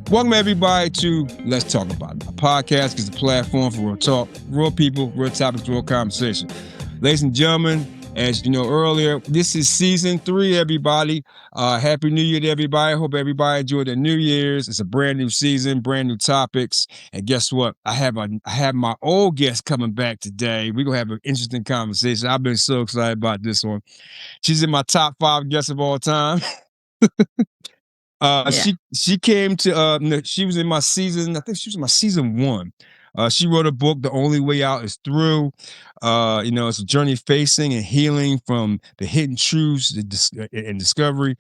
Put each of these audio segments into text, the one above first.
Welcome everybody to Let's Talk About It. A podcast is a platform for real talk, real people, real topics, real conversation. Ladies and gentlemen, as you know earlier, this is season 3, everybody. Happy New Year to everybody. Hope everybody enjoyed their New Year's. It's a brand new season, brand new topics. And guess what? I have my old guest coming back today. We're gonna have an interesting conversation. I've been so excited about this one. She's in my top 5 guests of all time. Yeah. She came to she was in my season, I think she was in my season 1. She wrote a book, The Only Way Out Is Through. It's a journey facing and healing from the hidden truths and discovery.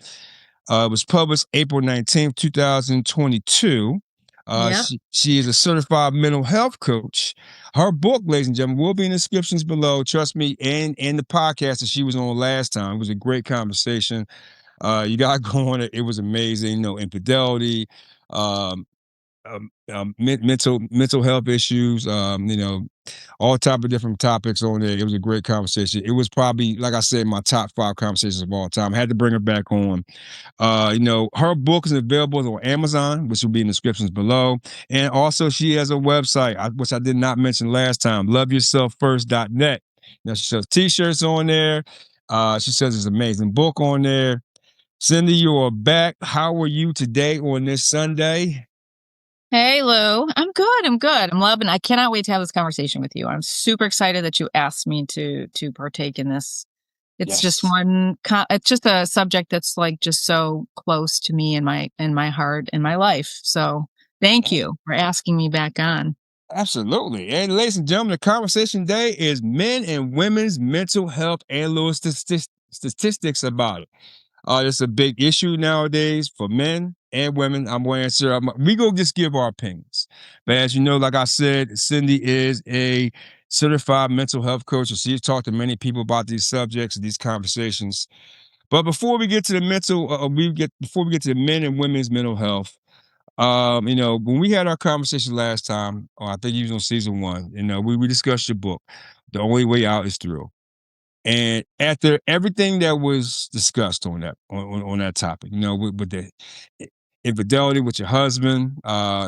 It was published April 19th, 2022. Yeah. She is a certified mental health coach. Her book, ladies and gentlemen, will be in the descriptions below. Trust me, and the podcast that she was on last time. It was a great conversation. You got to go on it. It was amazing. Infidelity, mental health issues, all type of different topics on there. It was a great conversation. It was probably, like I said, my top 5 conversations of all time. I had to bring her back on. Her book is available on Amazon, which will be in the descriptions below. And also she has a website, which I did not mention last time, loveyourselffirst.net. Now she sells t-shirts on there. She says there's an amazing book on there. Cindy, you are back. How are you today on this Sunday? Hey, Lou. I'm good. I'm loving. I cannot wait to have this conversation with you. I'm super excited that you asked me to partake in this. It's just it's just a subject that's like just so close to me and my heart and my life. So thank you for asking me back on. Absolutely. And ladies and gentlemen, the conversation today is men and women's mental health and little statistics about it. It's a big issue nowadays for men and women. I'm going to answer. We go just give our opinions. But as you know, like I said, Cindy is a certified mental health coach. So she's talked to many people about these subjects and these conversations. But before we get to the before we get to the men and women's mental health, when we had our conversation last time, I think you was on season 1, we discussed your book, The Only Way Out Is Through. And after everything that was discussed on that topic, with the infidelity with your husband,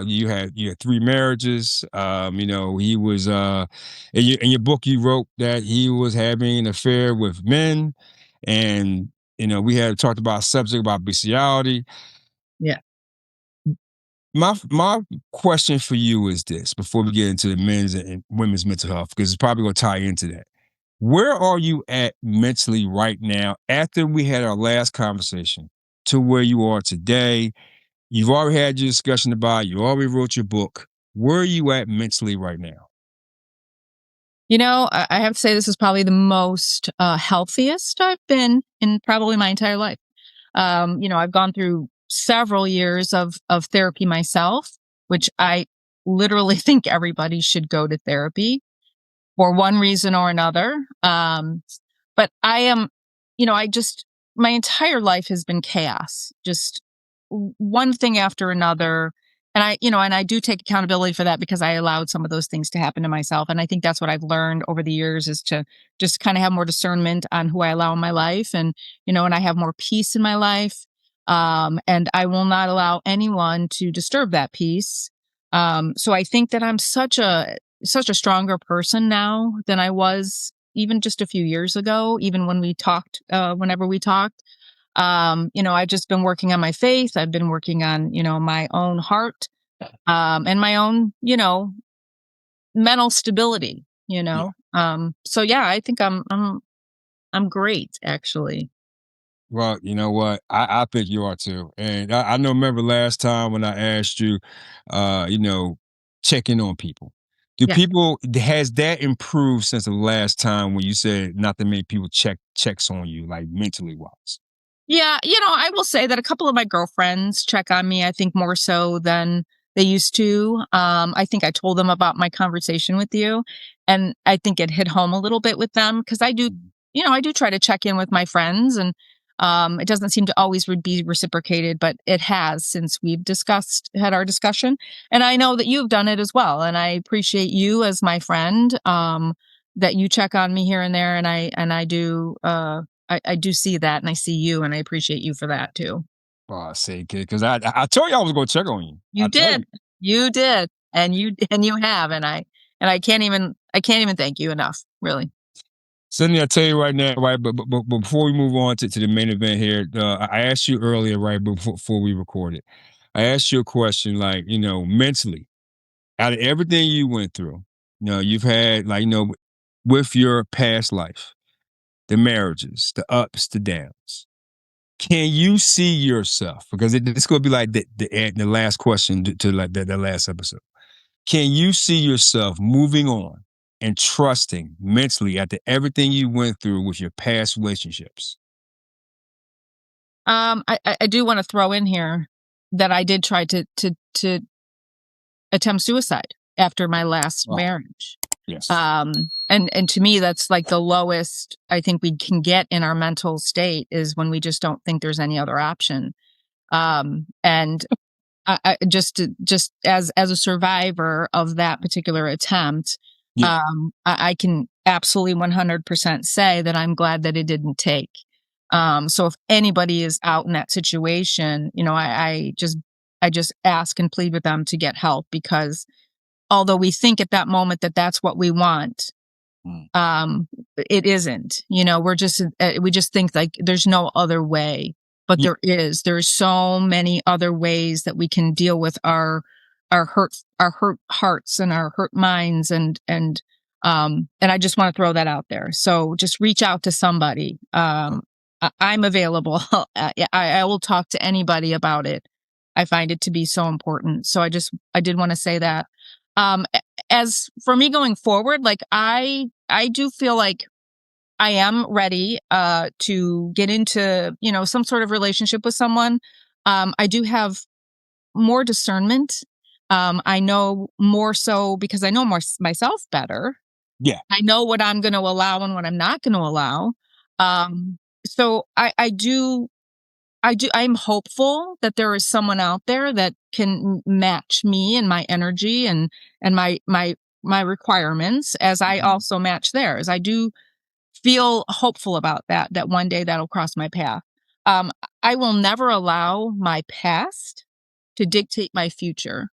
you had 3 marriages. He was in your book you wrote that he was having an affair with men, and we had talked about a subject about bestiality. Yeah. My question for you is this: before we get into the men's and women's mental health, because it's probably going to tie into that. Where are you at mentally right now after we had our last conversation to where you are today? You've already had your discussion about it. You already wrote your book. Where are you at mentally right now? I have to say this is probably the most healthiest I've been in probably my entire life. I've gone through several years of therapy myself, which I literally think everybody should go to therapy for one reason or another. But I am, my entire life has been chaos, just one thing after another. And I do take accountability for that because I allowed some of those things to happen to myself. And I think that's what I've learned over the years is to just kind of have more discernment on who I allow in my life. And I have more peace in my life. And I will not allow anyone to disturb that peace. So I think that I'm such a stronger person now than I was even just a few years ago, even when we talked, whenever we talked. I've just been working on my faith. I've been working on, my own heart, and my own, mental stability, Yeah. So yeah, I think I'm great actually. Well, you know what? I think you are too. And I know, remember last time when I asked you, check in on people. Yeah. Has that improved since the last time when you said not that many people checks on you, like mentally wise? Yeah, I will say that a couple of my girlfriends check on me, I think more so than they used to. I think I told them about my conversation with you, and I think it hit home a little bit with them because I do try to check in with my friends, and it doesn't seem to always be reciprocated, but it has since we've had our discussion. And I know that you've done it as well. And I appreciate you as my friend, that you check on me here and there. And I do, I do see that, and I see you, and I appreciate you for that too. Oh, see, because I told you I was going to check on you. You I told did. you. You did. And you have, and I can't even thank you enough, really. Sydney, I tell you right now, right, but before we move on to the main event here, I asked you earlier, right, before we recorded, I asked you a question, like, mentally, out of everything you went through, you've had, like, with your past life, the marriages, the ups, the downs. Can you see yourself? Because it's going to be like the last question to like the last episode. Can you see yourself moving on and trusting mentally after everything you went through with your past relationships? I do want to throw in here that I did try to attempt suicide after my last Oh, marriage. yes. And to me, that's like the lowest I think we can get in our mental state is when we just don't think there's any other option. And just as a survivor of that particular attempt, Yeah. I can absolutely 100% say that I'm glad that it didn't take. So if anybody is out in that situation, I just ask and plead with them to get help because although we think at that moment that that's what we want, Mm. it isn't. We just think like there's no other way, but Yeah. there's so many other ways that we can deal with our hurt hearts and our hurt minds, and I just want to throw that out there. So just reach out to somebody. I'm available. I will talk to anybody about it. I find it to be so important. So I did want to say that. Um, as for me going forward, like I do feel like I am ready to get into, some sort of relationship with someone. I do have more discernment. I know more so because I know more myself better. Yeah. I know what I'm going to allow and what I'm not going to allow. So I'm hopeful that there is someone out there that can match me and my energy and my requirements as I Mhm. also match theirs. I do feel hopeful about that one day that'll cross my path. Um, I will never allow my past to dictate my future.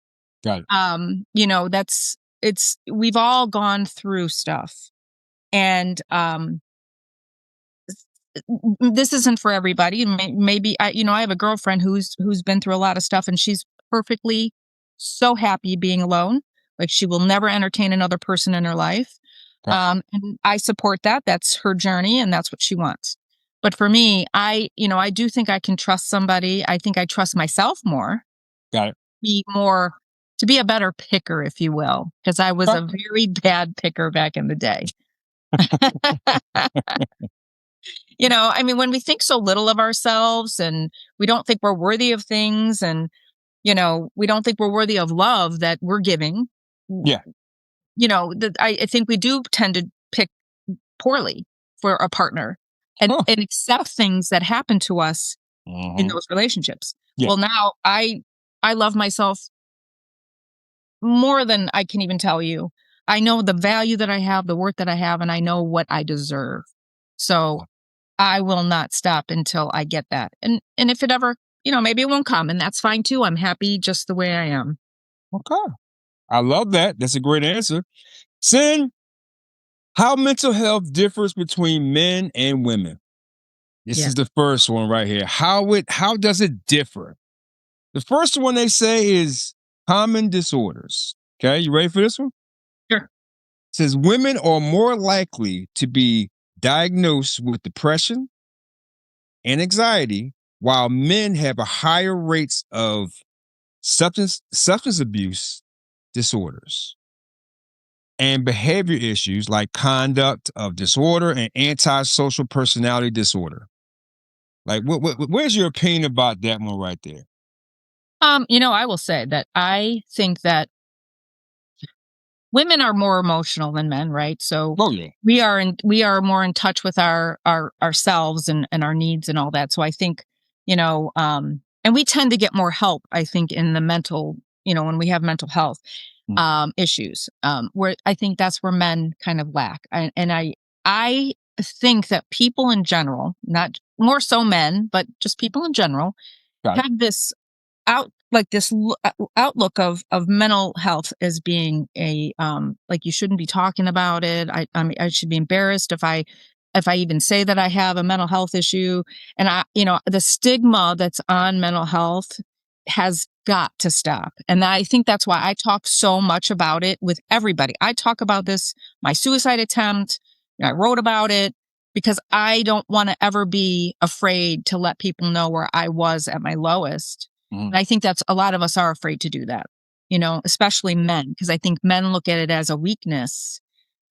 Got it. That's it's we've all gone through stuff, and this isn't for everybody. Maybe I have a girlfriend who's been through a lot of stuff, and she's perfectly so happy being alone. Like she will never entertain another person in her life. Got, And I support that. That's her journey, and that's what she wants. But for me, I do think I can trust somebody. I think I trust myself more, got it. be more to be a better picker, if you will, because I was Okay. a very bad picker back in the day. I mean, when we think so little of ourselves and we don't think we're worthy of things and, we don't think we're worthy of love that we're giving, Yeah. I think we do tend to pick poorly for a partner and, Huh. and accept things that happen to us in Hmm. those relationships. Yeah. Well, now I love myself more than I can even tell you. I know the value that I have, the worth that I have, and I know what I deserve. So I will not stop until I get that. And if it ever, maybe it won't come and that's fine too. I'm happy just the way I am. Okay. I love that. That's a great answer. Sin, how mental health differs between men and women. This Yeah. is the first one right here. How does it differ? The first one they say is common disorders. Okay, you ready for this one? Sure. It says women are more likely to be diagnosed with depression and anxiety, while men have a higher rates of substance abuse disorders and behavior issues like conduct of disorder and antisocial personality disorder. Like, where's your opinion about that one right there? I will say that I think that women are more emotional than men, right? So Oh yeah. we are more in touch with our ourselves and our needs and all that. So I think, and we tend to get more help, I think, in the mental, when we have mental health Mm. issues, where I think that's where men kind of lack. I think that people in general, not more so men, but just people in general, Got it. have this outlook of mental health as being a like you shouldn't be talking about it. I should be embarrassed if I even say that I have a mental health issue. And the stigma that's on mental health has got to stop. And I think that's why I talk so much about it with everybody. I talk about this, my suicide attempt. I wrote about it because I don't want to ever be afraid to let people know where I was at my lowest. Mhm. And I think that's a lot of us are afraid to do that, especially men, because I think men look at it as a weakness.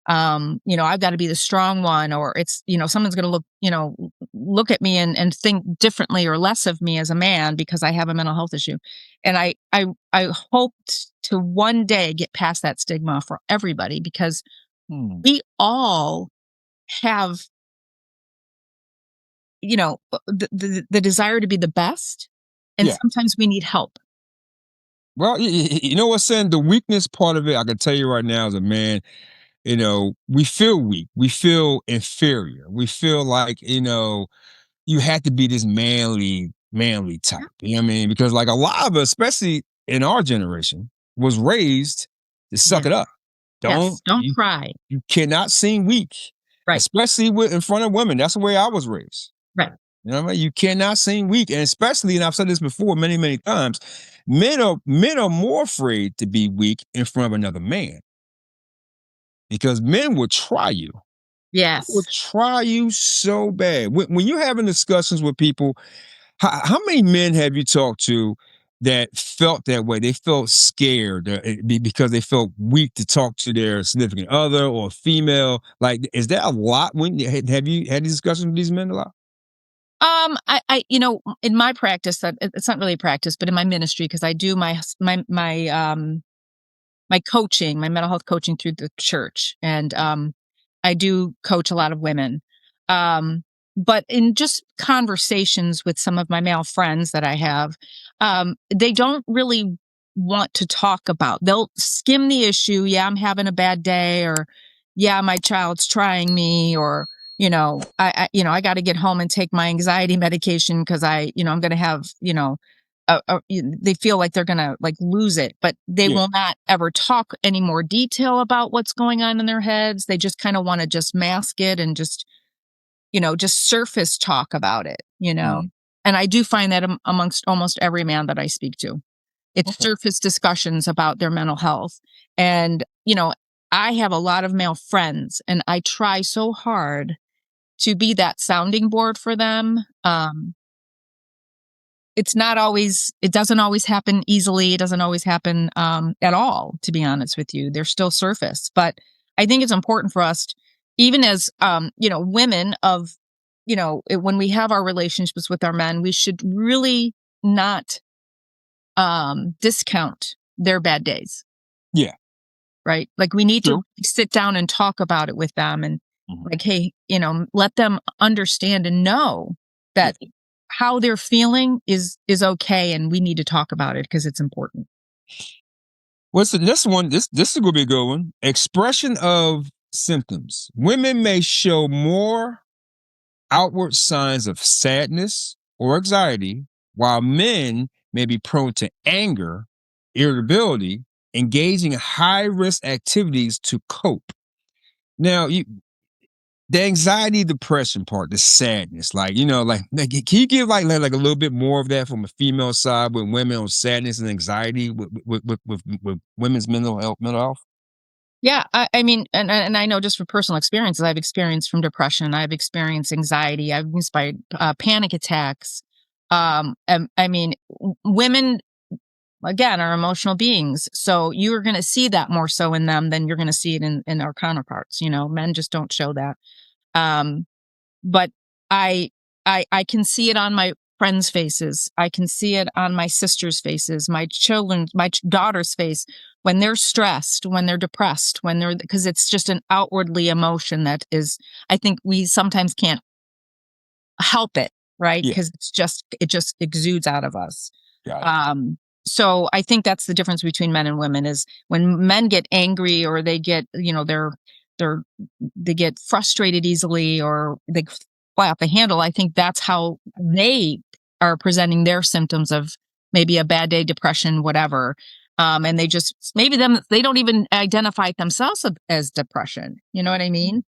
I've got to be the strong one, or it's, someone's going to look at me and think differently or less of me as a man because I have a mental health issue. And I hoped to one day get past that stigma for everybody because Hmm. we all have, the desire to be the best. And Yeah. sometimes we need help. Well, you know what's saying? The weakness part of it, I can tell you right now as a man, we feel weak. We feel inferior. We feel like, you had to be this manly type. You know what I mean? Because like a lot of us, especially in our generation, was raised to suck Yes. it up. Don't Yes. Don't you cry. you cannot seem weak, Right. especially in front of women. That's the way I was raised. Right. You know what I mean? You cannot seem weak. And especially, and I've said this before many, many times, men are more afraid to be weak in front of another man because men will try you. Will Yes. try you so bad. When you're having discussions with people, how many men have you talked to that felt that way? They felt scared because they felt weak to talk to their significant other or female. Like, is that a lot? Have you had these discussions with these men a lot? In my practice, that it's not really a practice, but in my ministry, because I do my coaching, my mental health coaching through the church. And I do coach a lot of women. But in just conversations with some of my male friends that I have, they don't really want to talk about. They'll skim the issue. Yeah, I'm having a bad day, or yeah, my child's trying me, or I got to get home and take my anxiety medication because I'm going to have they feel like they're gonna like lose it, but they Yeah. will not ever talk any more detail about what's going on in their heads. They just kind of want to just mask it and just surface talk about it. Mhm. And I do find that amongst almost every man that I speak to, it's Okay. surface discussions about their mental health. And I have a lot of male friends, and I try so hard to be that sounding board for them. It doesn't always happen easily. It doesn't always happen at all, to be honest with you. They're still surface. But I think it's important for us, even as, women when we have our relationships with our men, we should really not discount their bad days, Yeah. right? Like we need to True. sit down and talk about it with them and Mhm. like, hey, let them understand and know Yeah. that how they're feeling is okay, and we need to talk about it because it's important. What's the this one? This is gonna be a good one. Expression of symptoms. Women may show more outward signs of sadness or anxiety, while men may be prone to anger, irritability, engaging in high risk activities to cope. Now, the anxiety, depression part, the sadness, like can you give like a little bit more of that from a female side with women on sadness and anxiety with women's mental health? Yeah, I mean, and I know just from personal experiences, I've experienced from depression, I've experienced anxiety, I've experienced panic attacks. And, I mean, women again are emotional beings, so you are going to see that more so in them than you're going to see it in our counterparts. Men just don't show that. Um, but I I can see it on my friends' faces. I can see it on my sister's faces, my daughter's face when they're stressed, when they're depressed, because it's just an outwardly emotion that is, I think we sometimes can't help it, right? Yeah, Because it just exudes out of us. got it. Um, so I think that's the difference between men and women is when men get angry or they get, they're they get frustrated easily or they fly off the handle. I think that's how they are presenting their symptoms of maybe a bad day, depression, whatever. And they just maybe they don't even identify themselves as depression. You know what I mean?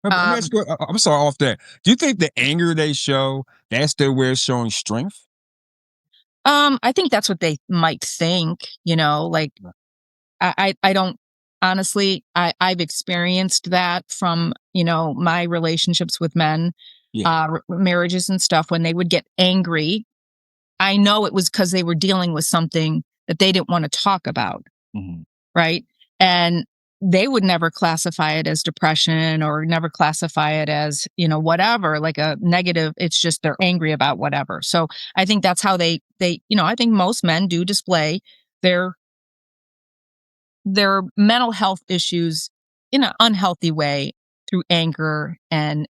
Let me Um, ask you, I'm sorry off that. Do you think the anger they show, that's their way of showing strength? I think that's what they might think, like I don't honestly, I've experienced that from, my relationships with men, Yeah. marriages and stuff. When they would get angry, I know it was because they were dealing with something that they didn't want to talk about. Hmm. Right. And they would never classify it as depression or never classify it as, whatever, like a negative. It's just they're angry about whatever. So I think that's how I think most men do display their their mental health issues in an unhealthy way through anger and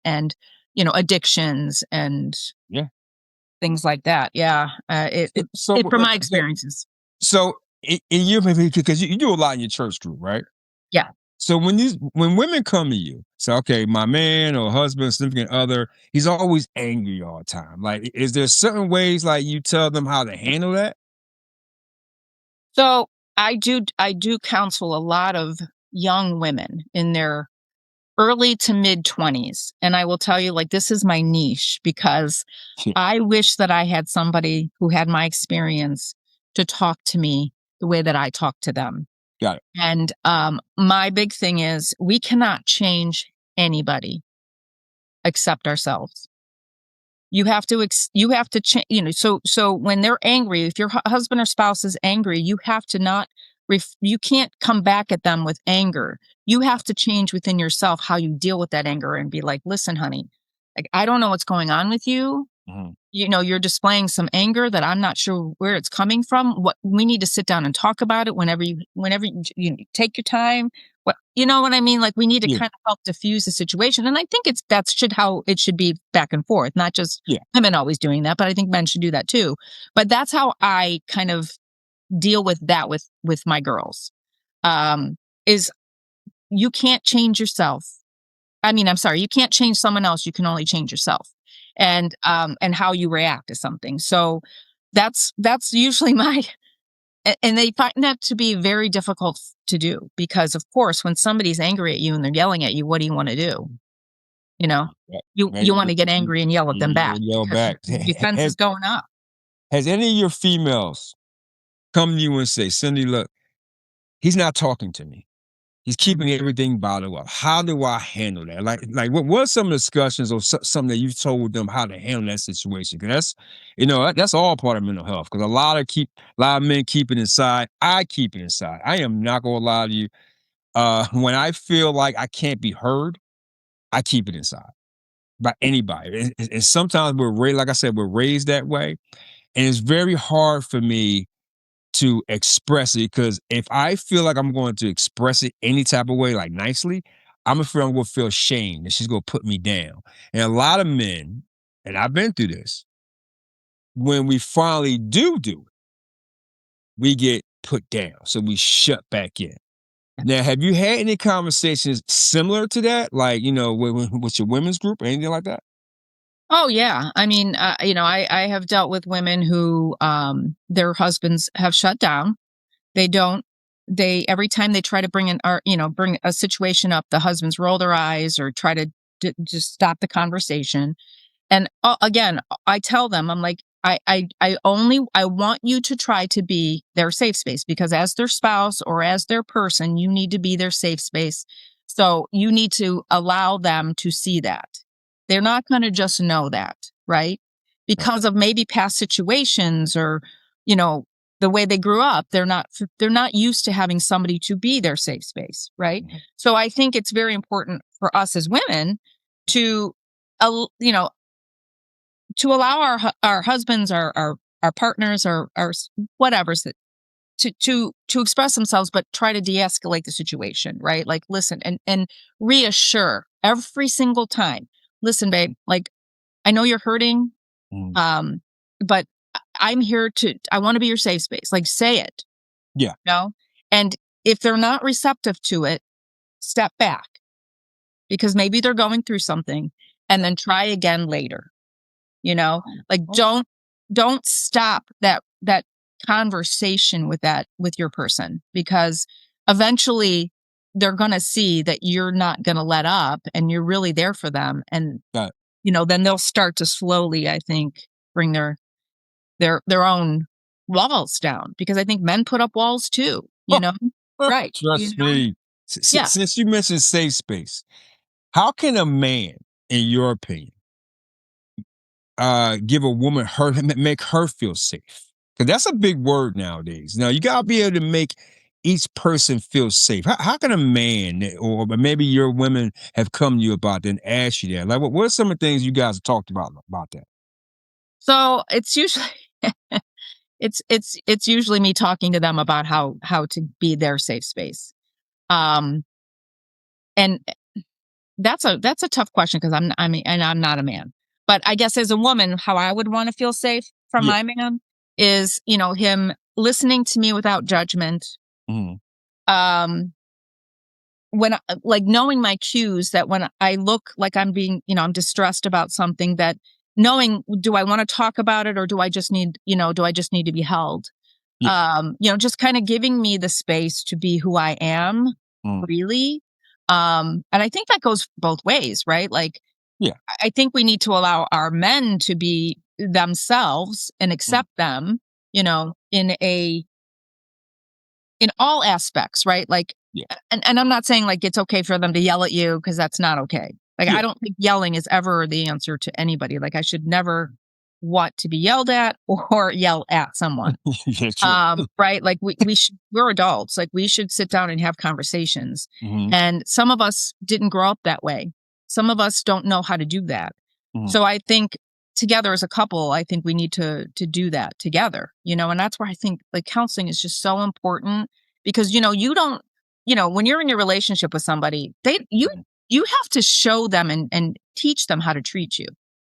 addictions and Yeah. things like that. Yeah, So, it from my so, experiences. so in your, because you do a lot in your church group, right? Yeah. So when women come to you, say, okay, my man or husband, significant other, he's always angry all the time. Like, is there certain ways like you tell them how to handle that? So I do counsel a lot of young women in their early to mid 20s, and I will tell you, like, this is my niche because Yeah, I wish that I had somebody who had my experience to talk to me the way that I talk to them. got it. And my big thing is we cannot change anybody except ourselves. You have to change, so when they're angry, if your husband or spouse is angry, you have to not you can't come back at them with anger. You have to change within yourself how you deal with that anger and be like, listen, honey, like, I don't know what's going on with you. Mhm. You're displaying some anger that I'm not sure where it's coming from. What we need to sit down and talk about it whenever you take your time. What, you know what I mean? Like, we need to Yeah, kind of help diffuse the situation. And I think that's should how it should be back and forth, not just yeah. women always doing that, but I think men should do that too. But that's how I kind of deal with that with my girls. Is you can't change yourself. I mean, I'm sorry, you can't change someone else, you can only change yourself, and how you react to something. So that's usually my and they find that to be very difficult to do because, of course, when somebody's angry at you and they're yelling at you, what do you want to do? You know, Yeah. you want to get angry and yell at them You back yell because back. your defense is going up. Has any of your females come to you and say, Cindy, look, he's not talking to me. He's keeping everything bottled up. How do I handle that? Like what are some discussions or something that you've told them how to handle that situation? Because that's all part of mental health. Because a lot of men keep it inside. I keep it inside. I am not gonna lie to you. When I feel like I can't be heard, I keep it inside by anybody. And sometimes we're raised, like I said, we're raised that way, and it's very hard for me to express it because if I feel like I'm going to express it any type of way, like nicely, I'm afraid I'm going to feel shame and she's going to put me down. And a lot of men, and I've been through this, when we finally do it, we get put down. So we shut back in. Now, have you had any conversations similar to that? Like, with your women's group or anything like that? Oh yeah, I mean, I have dealt with women who their husbands have shut down. They don't. They every time they try to bring a situation up, the husbands roll their eyes or try to just stop the conversation. And again, I tell them, I'm like, I want you to try to be their safe space because as their spouse or as their person, you need to be their safe space. So you need to allow them to see that. They're not going to just know that, right? Right. Because of maybe past situations or, you know, the way they grew up, they're not used to having somebody to be their safe space, right? Mhm. So I think it's very important for us as women to, you know, to allow our husbands, our partners, our whatever's that to express themselves, but try to de-escalate the situation, right? Like, listen and reassure every single time. Listen, babe, like, I know you're hurting, Mhm. um, but I'm here to. I want to be your safe space. Like, say it, Yeah. you know. And if they're not receptive to it, step back because maybe they're going through something, and then try again later. You know, like, Oh, don't stop that conversation with your person, because eventually they're going to see that you're not going to let up and you're really there for them. And, Got it. then they'll start to slowly, I think, bring their own walls down, because I think men put up walls too, right. Trust me. Yeah. Since you mentioned safe space, how can a man, in your opinion, give a woman make her feel safe? Because that's a big word nowadays. Now you gotta be able to make each person feel safe. How can a man, or maybe your women have come to you about that and asked you that? Like, what are some of the things you guys have talked about that? So it's usually it's usually me talking to them about how to be their safe space. Um, and that's a tough question, because I'm not a man. But I guess as a woman, how I would want to feel safe from Yeah. my man is, him listening to me without judgment. Mhm. Um, like knowing my cues, that when I look like I'm being, I'm distressed about something, that knowing, do I want to talk about it, or do I just need, to be held? Yeah. Just kind of giving me the space to be who I am, Mm. really. And I think that goes both ways, right? Like, Yeah. I think we need to allow our men to be themselves and Mm. accept them, in all aspects, right? Like, Yeah. and I'm not saying like it's okay for them to yell at you, because that's not okay. Like, I Yeah. don't think yelling is ever the answer to anybody. Like, I should never want to be yelled at or yell at someone. Yeah. True. Right? Like, we're adults. Like, we should sit down and have conversations. Hmm. And some of us didn't grow up that way. Some of us don't know how to do that. Hmm. So I think together as a couple, I think we need to do that together, and that's where I think like counseling is just so important, because, you don't, when you're in your relationship with somebody, you have to show them and teach them how to treat you.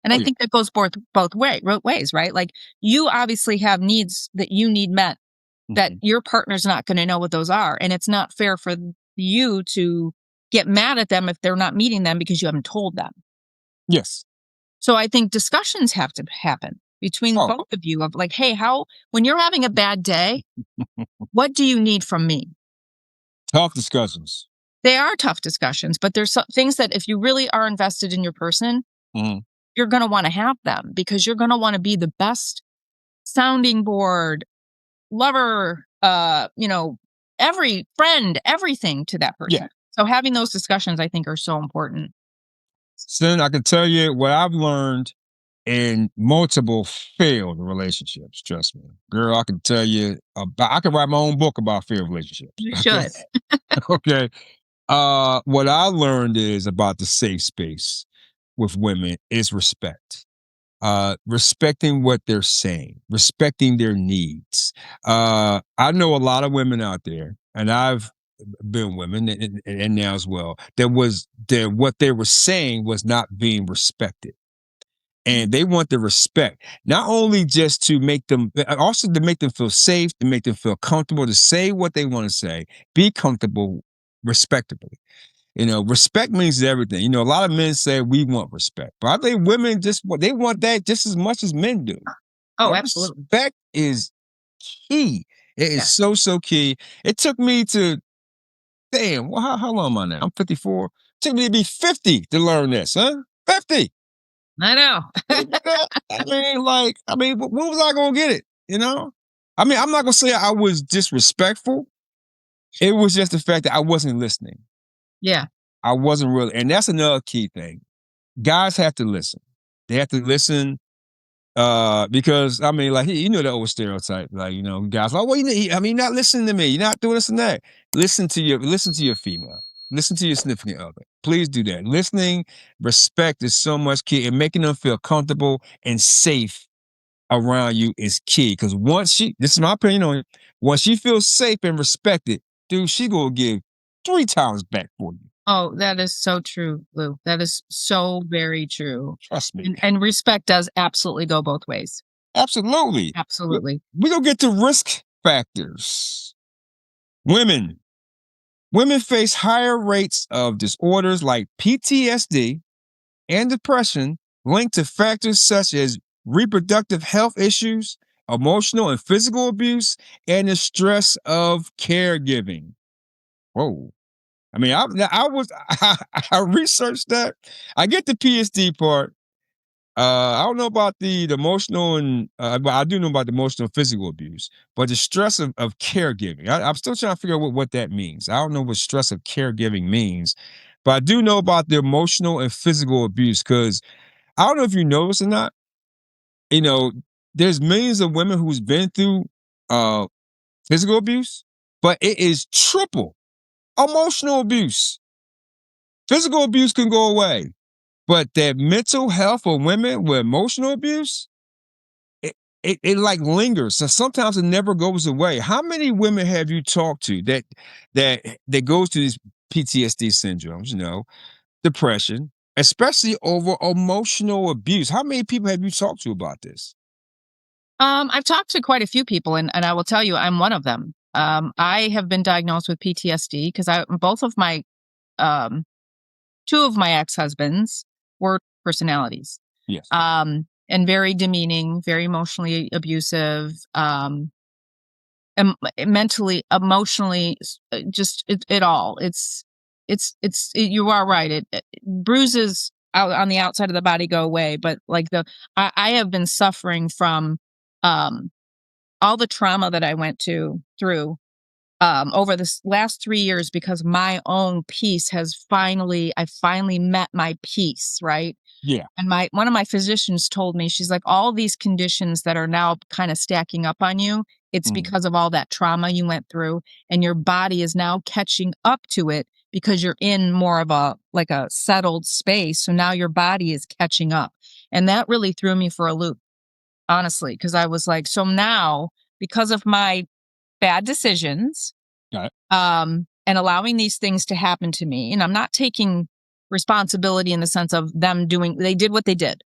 And Oh I yeah. think that goes both ways, right? Like, you obviously have needs that you need met, that Hmm. your partner's not going to know what those are. And it's not fair for you to get mad at them if they're not meeting them because you haven't told them. Yes. So I think discussions have to happen between Oh, both of you, of like, hey, when you're having a bad day, what do you need from me? tough discussions. They are tough discussions, but there's some things that if you really are invested in your person, Hmm. you're going to want to have them, because you're going to want to be the best sounding board, lover, every friend, everything to that Yeah. person. So having those discussions, I think, are so important. Sin, I can tell you what I've learned in multiple failed relationships. Trust me, girl. I can tell you about. I can write my own book about failed relationships. You Okay. should. Okay. What I learned is about the safe space with women is respect. Respecting what they're saying, respecting their needs. I know a lot of women out there, and I've been women and now as well, that what they were saying was not being respected. And they want the respect, not only just to make them, also to make them feel safe, to make them feel comfortable, to say what they want to say, be comfortable, respectably. Respect means everything. A lot of men say we want respect, but I think women they want that just as much as men do. Oh, That absolutely. respect is key. It is Yeah. so, so key. It took me to, damn, well, how long am I now? I'm 54. It took me to be 50 to learn this, huh? 50. I know. When was I gonna get it? I'm not gonna say I was disrespectful. It was just the fact that I wasn't listening. Yeah. I wasn't really, and that's another key thing. Guys have to listen. They have to listen, because like the old stereotype, like guys like, well, you're not listening to me. You're not doing this and that. Listen to your female. Listen to your significant other. Please do that. Listening, respect is so much key, and making them feel comfortable and safe around you is key. Because this is my opinion on it. Once she feels safe and respected, dude, she gonna give 3 times back for you. Oh, that is so true, Lou. That is so very true. Trust me. And respect does absolutely go both ways. Absolutely. Absolutely. We gonna get to risk factors. Women. Women face higher rates of disorders like PTSD and depression linked to factors such as reproductive health issues, emotional and physical abuse, and the stress of caregiving. Whoa. I mean, I was I researched that. I get the PSD part. I don't know about the emotional and but I do know about the emotional and physical abuse, but the stress of caregiving. I'm still trying to figure out what that means. I don't know what stress of caregiving means, but I do know about the emotional and physical abuse because I don't know if you notice or not. You know, there's millions of women who's been through uh physical abuse, but it is triple emotional abuse. Physical abuse can go away, but that mental health of women with emotional abuse, it like lingers. So sometimes it never goes away. How many women have you talked to that goes to these PTSD syndromes, depression, especially over emotional abuse? How many people have you talked to about this? I've talked to quite a few people, and I will tell you, I'm one of them. I have been diagnosed with PTSD because both of my um, two of my ex-husbands were personalities, Yes. and very demeaning, very emotionally abusive, mentally, emotionally, just it all. You are right. Bruises out on the outside of the body go away, but like I have been suffering from um, all the trauma that I went through over this last 3 years because my own peace I finally met my peace, right? Yeah. And one of my physicians told me, she's like, all these conditions that are now kind of stacking up on you, it's Mm, because of all that trauma you went through, and your body is now catching up to it because you're in more of a settled space. So now your body is catching up. And that really threw me for a loop, honestly, because I was like, so now, because of my bad decisions, got it. and allowing these things to happen to me, and I'm not taking responsibility in the sense of they did what they did,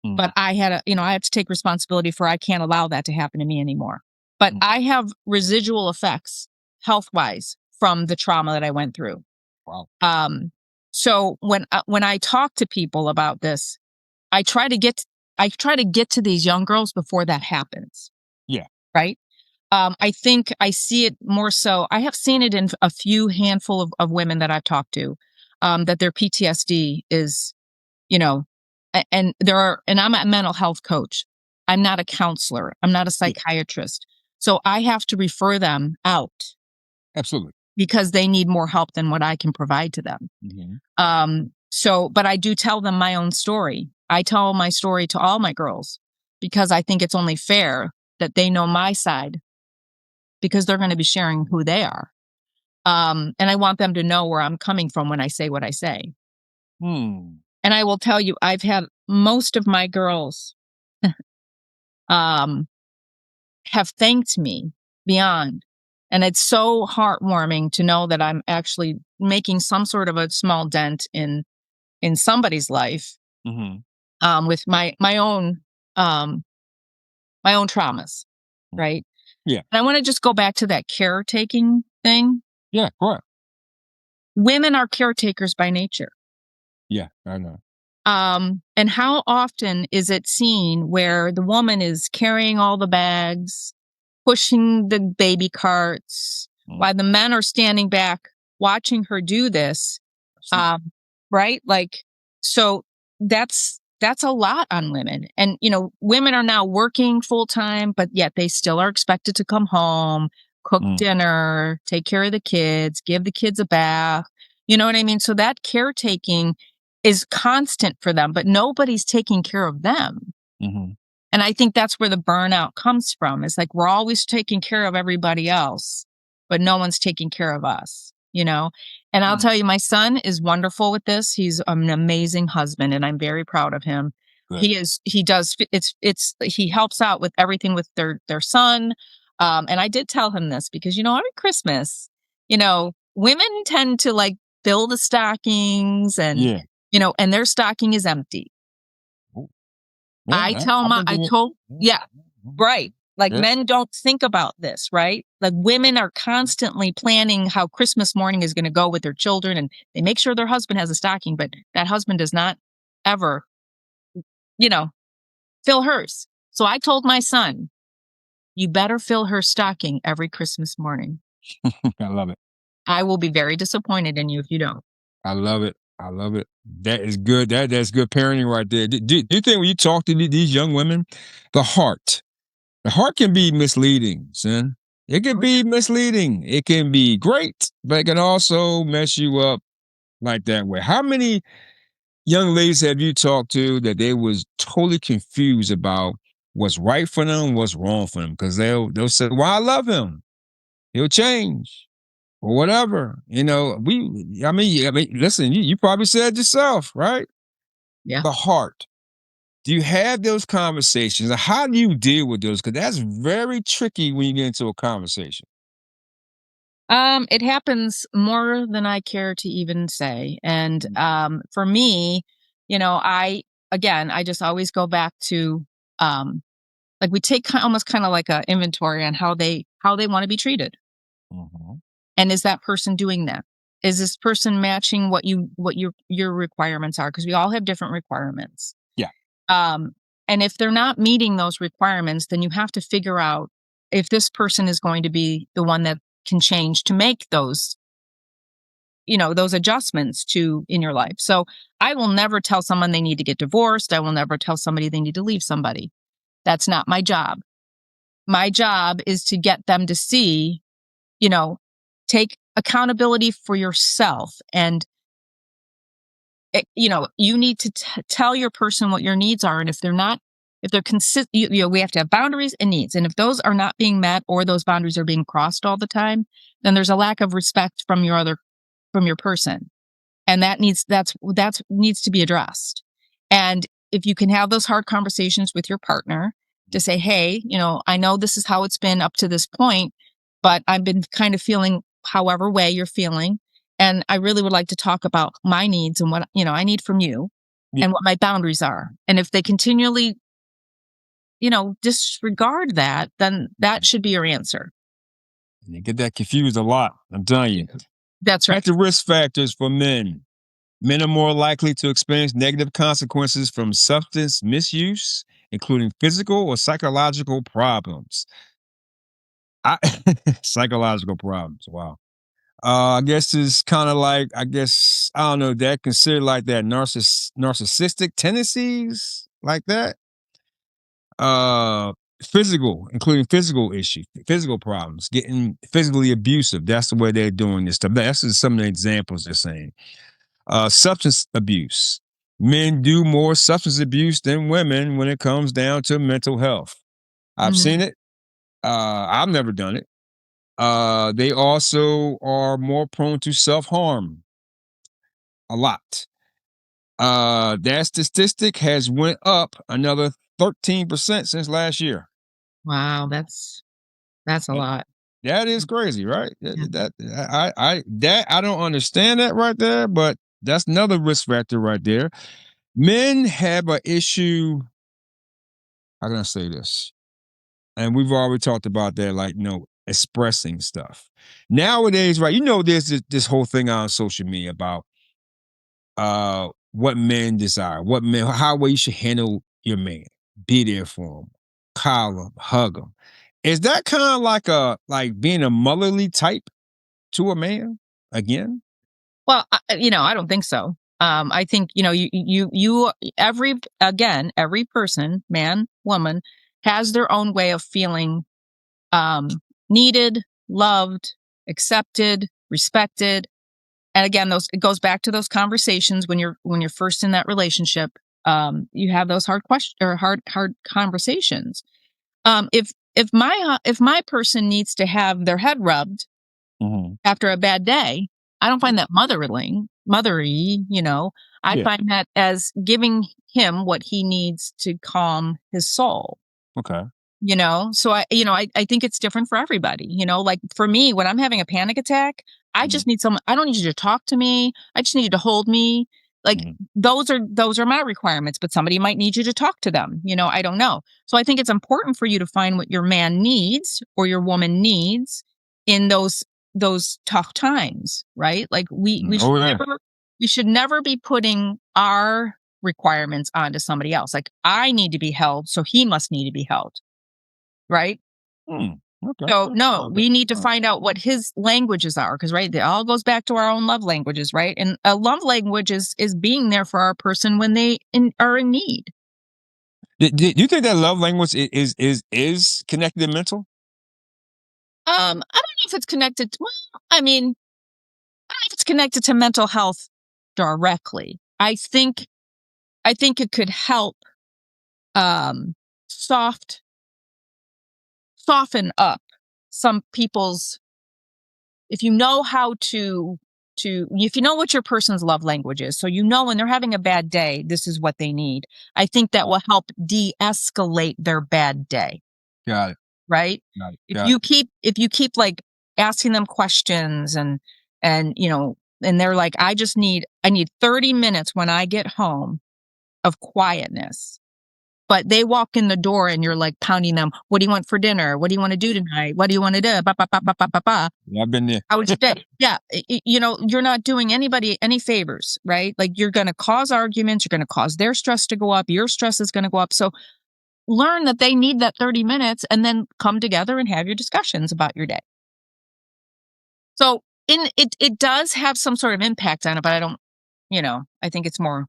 Mm, but I have to take responsibility for I can't allow that to happen to me anymore. But mm, I have residual effects health wise from the trauma that I went through. wow. Um, so when I talk to people about this, I try to get I try to get to these young girls before that happens, Yeah. right? I think I see it more so. I have seen it in a few handful of women that I've talked to, that their PTSD is, you know, and I'm a mental health coach. I'm not a counselor. I'm not a Yeah. psychiatrist. So I have to refer them out Absolutely. because they need more help than what I can provide to them. Mhm. But I do tell them my own story. I tell my story to all my girls because I think it's only fair that they know my side because they're going to be sharing who they are. And I want them to know where I'm coming from when I say what I say. Hmm. And I will tell you, I've had most of my girls um, have thanked me beyond. And it's so heartwarming to know that I'm actually making some sort of a small dent in somebody's life, Mhm. with um, my own traumas, Mm. right? Yeah. And I want to just go back to that caretaking thing. Yeah, correct. Women are caretakers by nature. Yeah, I know. And how often is it seen where the woman is carrying all the bags, pushing the baby carts, Mm, while the men are standing back watching her do this? see. Um, right? Like, so that's a lot on women. And women are now working full time, but yet they still are expected to come home, cook Mm, dinner, take care of the kids, give the kids a bath. You know what I mean? So that caretaking is constant for them, but nobody's taking care of them. mhm. And I think that's where the burnout comes from. It's like we're always taking care of everybody else, but no one's taking care of us. And I'll Mm, tell you, my son is wonderful with this. He's an amazing husband, and I'm very proud of him. good. He helps out with everything with their son. And I did tell him this because, every Christmas, women tend to like fill the stockings Yeah. and their stocking is empty. Ooh, yeah, I've been doing it. Yeah, Mhm. right. Like Yeah. men don't think about this, right? Like women are constantly planning how Christmas morning is going to go with their children and they make sure their husband has a stocking, but that husband does not ever, you know, fill hers. So I told my son, you better fill her stocking every Christmas morning. I love it. I will be very disappointed in you if you don't. I love it. I love it. That is good. That's good parenting right there. Do you think when you talk to these young women, the the heart can be misleading, son. It can be misleading. It can be great, but it can also mess you up like that way. How many young ladies have you talked to that they was totally confused about what's right for them, what's wrong for them? Because they'll say, "Well, I love him. He'll change." Or whatever, I mean, listen, you probably said yourself, right? Yeah. The heart. Do you have those conversations? How do you deal with those? Because that's very tricky when you get into a conversation. It happens more than I care to even say. And Mm. for me, I just always go back to um like we take almost kind of like a inventory on how they want to be treated. Mhm. And is that person doing that? Is this person matching what your requirements are? Because we all have different requirements. Yeah. Um, and if they're not meeting those requirements, then you have to figure out if this person is going to be the one that can change to make those adjustments to in your life. So I will never tell someone they need to get divorced. I will never tell somebody they need to leave somebody. That's not my job. My job is to get them to see, you know, take accountability for yourself. And you need to tell your person what your needs are. And if they're consistent, we have to have boundaries and needs. And if those are not being met or those boundaries are being crossed all the time, then there's a lack of respect from your person. And that's needs to be addressed. And if you can have those hard conversations with your partner to say, hey, I know this is how it's been up to this point, but I've been kind of feeling however way you're feeling, and I really would like to talk about my needs and what I need from you Yeah. and what my boundaries are. And if they continually disregard that, then that should be your answer. And you get that confused a lot. I'm telling you. That's right. Back to risk factors for men. Men are more likely to experience negative consequences from substance misuse, including physical or psychological problems. I, psychological problems. Wow. I guess it's kind of like, I don't know, that considered like that narcissistic tendencies like that. Uh, Physical, including physical issues, physical problems, getting physically abusive. That's the way they're doing this stuff. That's just some of the examples they're saying. Substance abuse. Men do more substance abuse than women when it comes down to mental health. I've Mhm. seen it. I've never done it. They also are more prone to self harm a lot. That statistic has went up another 13% since last year. Wow, that's a Yeah. lot. That is crazy, right? Yeah. That I don't understand that right there, but that's another risk factor right there. Men have an issue. How can I say this? And we've already talked about that, like expressing stuff. Nowadays, right? There's this whole thing on social media about what men desire, how you should handle your man, be there for him, call him, hug him. Is that kind of like being a motherly type to a man again? Well, I don't think so. I think every person, man, woman, has their own way of feeling um, needed, loved, accepted, respected. And again, those it goes back to those conversations when you're first in that relationship. You have those hard question or hard conversations. If my person needs to have their head rubbed Mhm. after a bad day, I don't find that mothery. I Yeah. find that as giving him what he needs to calm his soul. Okay. So I think it's different for everybody. Like for me, when I'm having a panic attack, I Mhm. just need someone. I don't need you to talk to me. I just need you to hold me. Like Mhm. those are my requirements, but somebody might need you to talk to them. I don't know. So I think it's important for you to find what your man needs or your woman needs in those tough times, right? Like we Oh yeah. we should never be putting our requirements onto somebody else. Like, I need to be held, so he must need to be held, right? Hmm. Okay. So, no, Okay. we need to All right. find out what his languages are, because right, it all goes back to our own love languages, right? And a love language is being there for our person when they are in need. Do you think that love language is connected to mental? I don't know if it's connected. Well, I mean, I don't know if it's connected to mental health directly. I think it could help um, soft soften up some people's, if you know how to if you know what your person's love language is, so you know when they're having a bad day, this is what they need. I think that will help de-escalate their bad day, Got it. right? Got it. If Got it. you keep like asking them questions and and they're like, I need 30 minutes when I get home of quietness. But they walk in the door and you're like pounding them. What do you want for dinner? What do you want to do tonight? What do you want to do? Ba, ba, ba, ba, ba, ba, ba. Yeah, I've been there. How was your day? Yeah. You're not doing anybody any favors, right? Like, you're going to cause arguments. You're going to cause their stress to go up. Your stress is going to go up. So learn that they need that 30 minutes and then come together and have your discussions about your day. So it does have some sort of impact on it, but I think it's more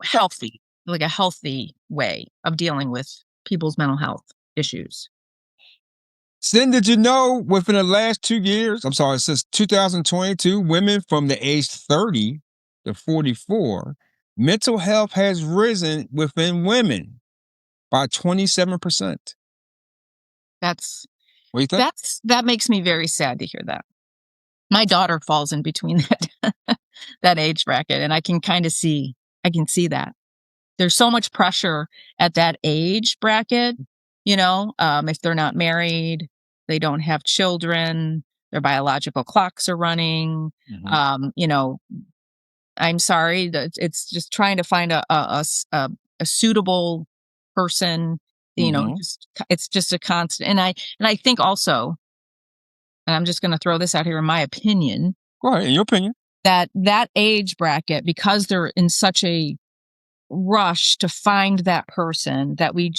healthy, like a healthy way of dealing with people's mental health issues. Sin, did you know within the last 2 years, I'm sorry, since 2022, women from the age 30 to 44, mental health has risen within women by 27%. That's What do you think? that makes me very sad to hear that. My daughter falls in between that age bracket, and I can see that. There's so much pressure at that age bracket, if they're not married, they don't have children, their biological clocks are running. Mhm. I'm sorry, it's just trying to find a suitable person. Mhm. It's just a constant. And I think also, and I'm just going to throw this out here in my opinion, Go ahead, in your opinion. that age bracket, because they're in such a rush to find that person, that we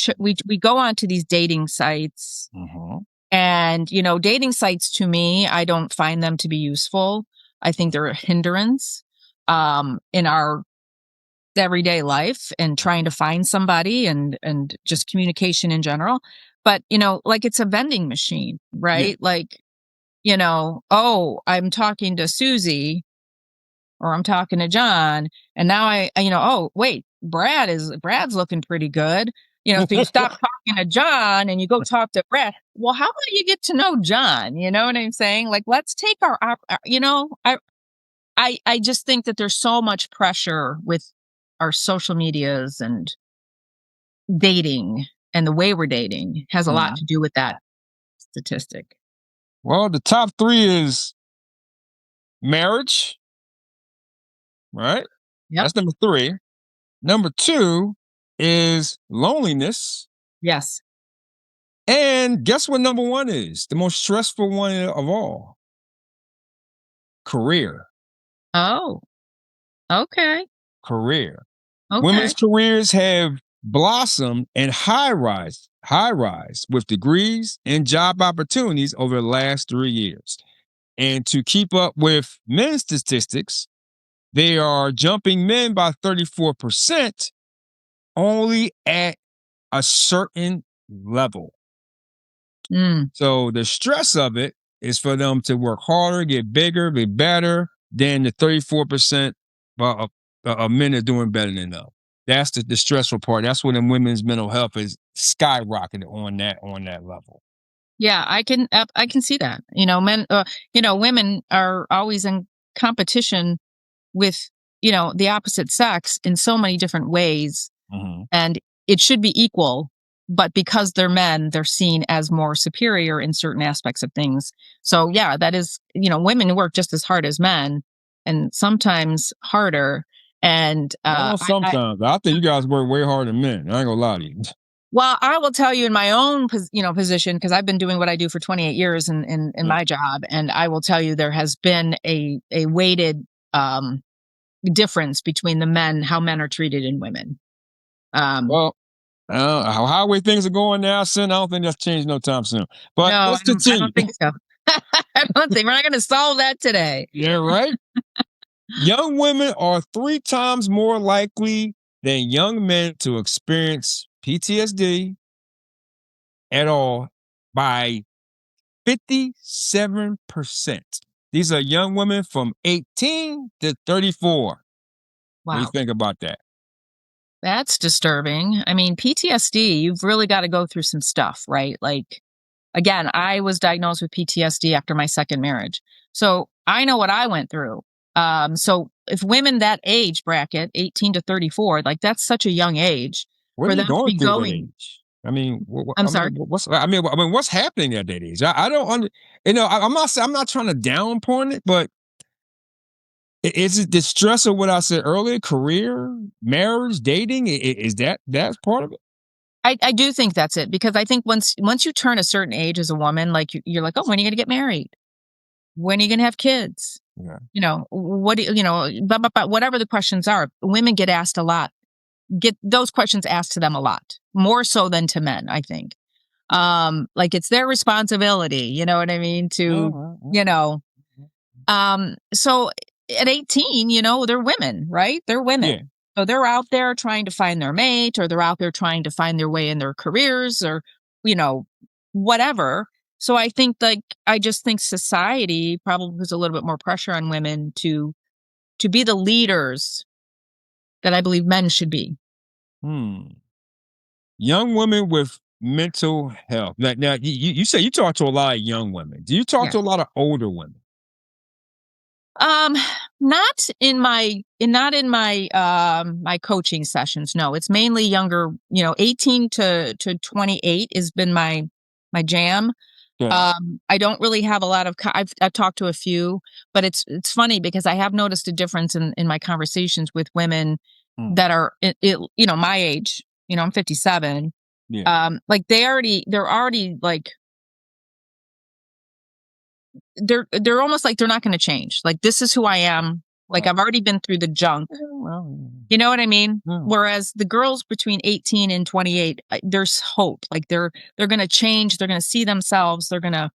go onto these dating sites. Mhm. And dating sites, to me, I don't find them to be useful. I think they're a hindrance in our everyday life and trying to find somebody, and just communication in general. But like, it's a vending machine, Yeah. right? Like, oh, I'm talking to Susie, or I'm talking to John, and now oh, wait, Brad's looking pretty good. So you stop talking to John and you go talk to Brad. Well, how about you get to know John? You know what I'm saying? Like, let's take I just think that there's so much pressure with our social medias and dating, and the way we're dating has a lot Mhm. to do with that statistic. Well, the top 3 is marriage, right? Yep. That's number 3. Number 2 is loneliness. Yes. And guess what number 1 is? The most stressful one of all. Career. Oh, okay. Career. Women's Okay. careers have blossomed and high rise with degrees and job opportunities over the last 3 years. And to keep up with men's statistics, they are jumping men by 34% only at a certain level. Mm. So the stress of it is for them to work harder, get bigger, be better than the 34% of men are doing better than them. That's the stressful part. That's when the women's mental health is skyrocketing on that level. Yeah, I can see that. Women are always in competition with, the opposite sex in so many different ways, Mhm. and it should be equal, but because they're men, they're seen as more superior in certain aspects of things. So yeah, that is, women work just as hard as men, and sometimes harder. And Well, sometimes I think you guys work way harder than men. I ain't gonna lie to you. well, I will tell you in my own position, because I've been doing what I do for 28 years in Yeah. my job, and I will tell you there has been a weighted difference between the men, how men are treated and women. Um, Well, how way things are going now, son, I don't think that's changed no time soon. But no, let's I continue. don't think so. I don't think we're not going to solve that today. Yeah, right. Young women are 3 times more likely than young men to experience PTSD at all by 57%. These are young women from 18 to 34. What do you Wow. think about that? That's disturbing. I mean, PTSD, you've really got to go through some stuff, right? Like, again, I was diagnosed with PTSD after my second marriage. So I know what I went through. So if women that age bracket, 18 to 34, like that's such a young age What are for you them to going be through at that going. age? I mean, I'm sorry. what's happening at that age? I don't under, I'm not trying to downplay it, but is it the stress of what I said earlier? Career, marriage, dating? Is that's part of it? I do think that's it because I think once you turn a certain age as a woman, like you're like, oh, when are you going to get married? When are you going to have kids? Yeah. What do blah, blah, blah, whatever the questions are, women get asked a lot, get those questions asked to them a lot, more so than to men, I think. Like it's their responsibility, you know what I mean? To, Mhm, you know, so at 18, they're women, right? They're yeah. women. So they're out there trying to find their mate, or they're out there trying to find their way in their careers, or, you know, whatever. So I think I just think society probably puts a little bit more pressure on women to be the leaders that I believe men should be. Hmm. Young women with mental health. Now you say you talk to a lot of young women. Do you talk Yeah. to a lot of older women? Um, not in my my coaching sessions. No, it's mainly younger, 18 to 28 has been my jam. Yeah. I don't really have a lot of I've talked to a few, but it's funny because I have noticed a difference in my conversations with women Mm, that are my age. I'm 57. yeah. Like they're already like they're almost like they're not going to change. Like this is who I am. Like Well, I've already been through the junk. well, You know what I mean? yeah. Whereas the girls between 18 and 28, there's hope. Like they're going to change. They're going to see themselves. They're going to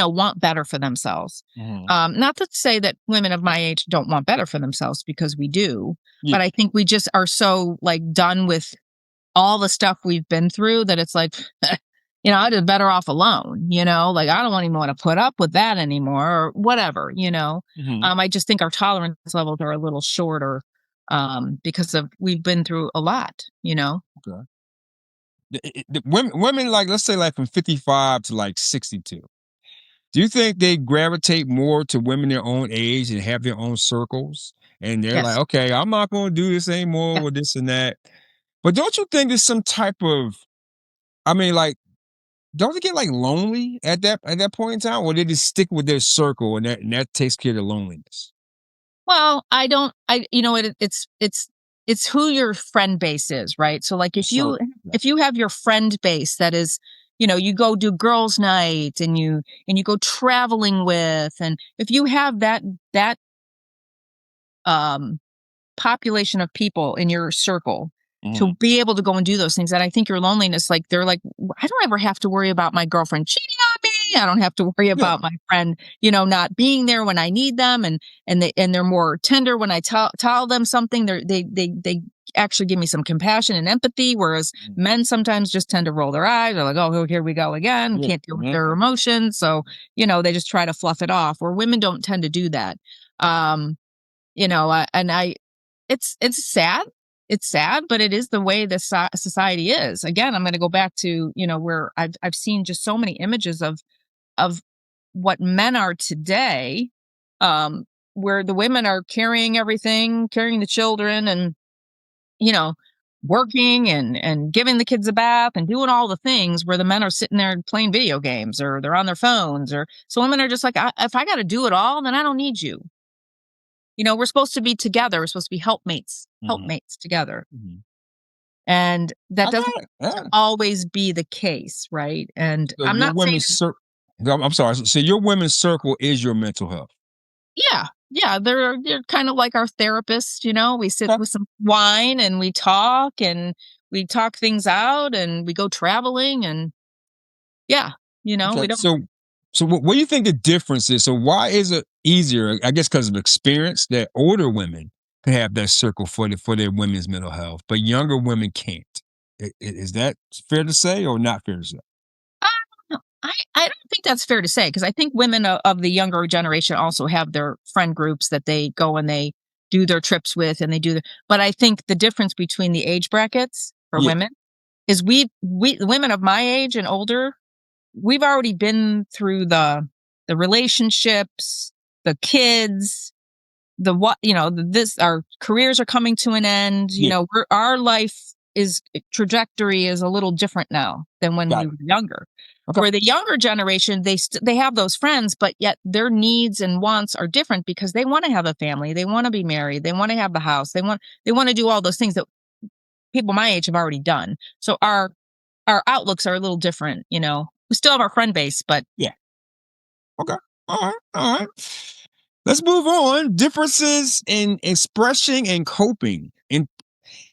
want better for themselves. Mhm. Not to say that women of my age don't want better for themselves because we do, Yeah. but I think we just are so like done with all the stuff we've been through that it's like, I did better off alone, like I don't even want to put up with that anymore or whatever. Mhm. I just think our tolerance levels are a little shorter because of we've been through a lot. Okay. The women like let's say like from 55 to like 62. Do you think they gravitate more to women their own age and have their own circles? And they're like, Yes. okay, I'm not going to do this anymore Yeah. with this and that. But don't you think there's some type of, I mean, like, don't they get like lonely at that point in time, or they just stick with their circle and that takes care of the loneliness? Well, I don't I you know it's who your friend base is, right? So like if So you if you have your friend base that is, you go do girls night and you go traveling with, and if you have that um population of people in your circle to mhm. be able to go and do those things. And I think your loneliness, like they're like, I don't ever have to worry about my girlfriend cheating on me. I don't have to worry Yeah. about my friend, not being there when I need them, and they're more tender when I tell them something. They actually give me some compassion and empathy. Whereas Mhm. men sometimes just tend to roll their eyes. They're like, oh, here we go again. Yeah. Can't deal with Yeah. their emotions, so they just try to fluff it off. Where women don't tend to do that. And I it's sad. It's sad, but it is the way the society is. Again, I'm going to go back to where I've seen just so many images of what men are today, um, where the women are carrying everything, carrying the children, and you know working and giving the kids a bath and doing all the things, where the men are sitting there playing video games or they're on their phones. Or so women are just like, if I got to do it all, then I don't need you. We're supposed to be together. We're supposed to be Mhm. helpmates together. Mhm. And that I doesn't got it. Yeah. always be the case, right? And So I'm your not saying, women's circle. I'm sorry. So your women's circle is your mental health. yeah, Yeah, they're kind of like our therapists, we sit Okay. with some wine and we talk things out and we go traveling and yeah, Okay. we don't. So what do you think the difference is? So why is it easier? I guess because of experience that older women can have that circle for their women's mental health, but younger women can't. Is that fair to say or not fair to say? No, I don't think that's fair to say because I think women of the younger generation also have their friend groups that they go and they do their trips with and but I think the difference between the age brackets for Yeah. women is we women of my age and older, we've already been through the relationships, the kids, the what this our careers are coming to an end. Yeah. Our life is trajectory is a little different now than when Got we it. were younger. Okay. Where the younger generation, they have those friends, but yet their needs and wants are different because they want to have a family, they want to be married, they want to have the house, they want to do all those things that people my age have already done. So our outlooks are a little different. We still have our friend base, but Yeah. Okay. All right. All right. Let's move on. Differences in expressing and coping, in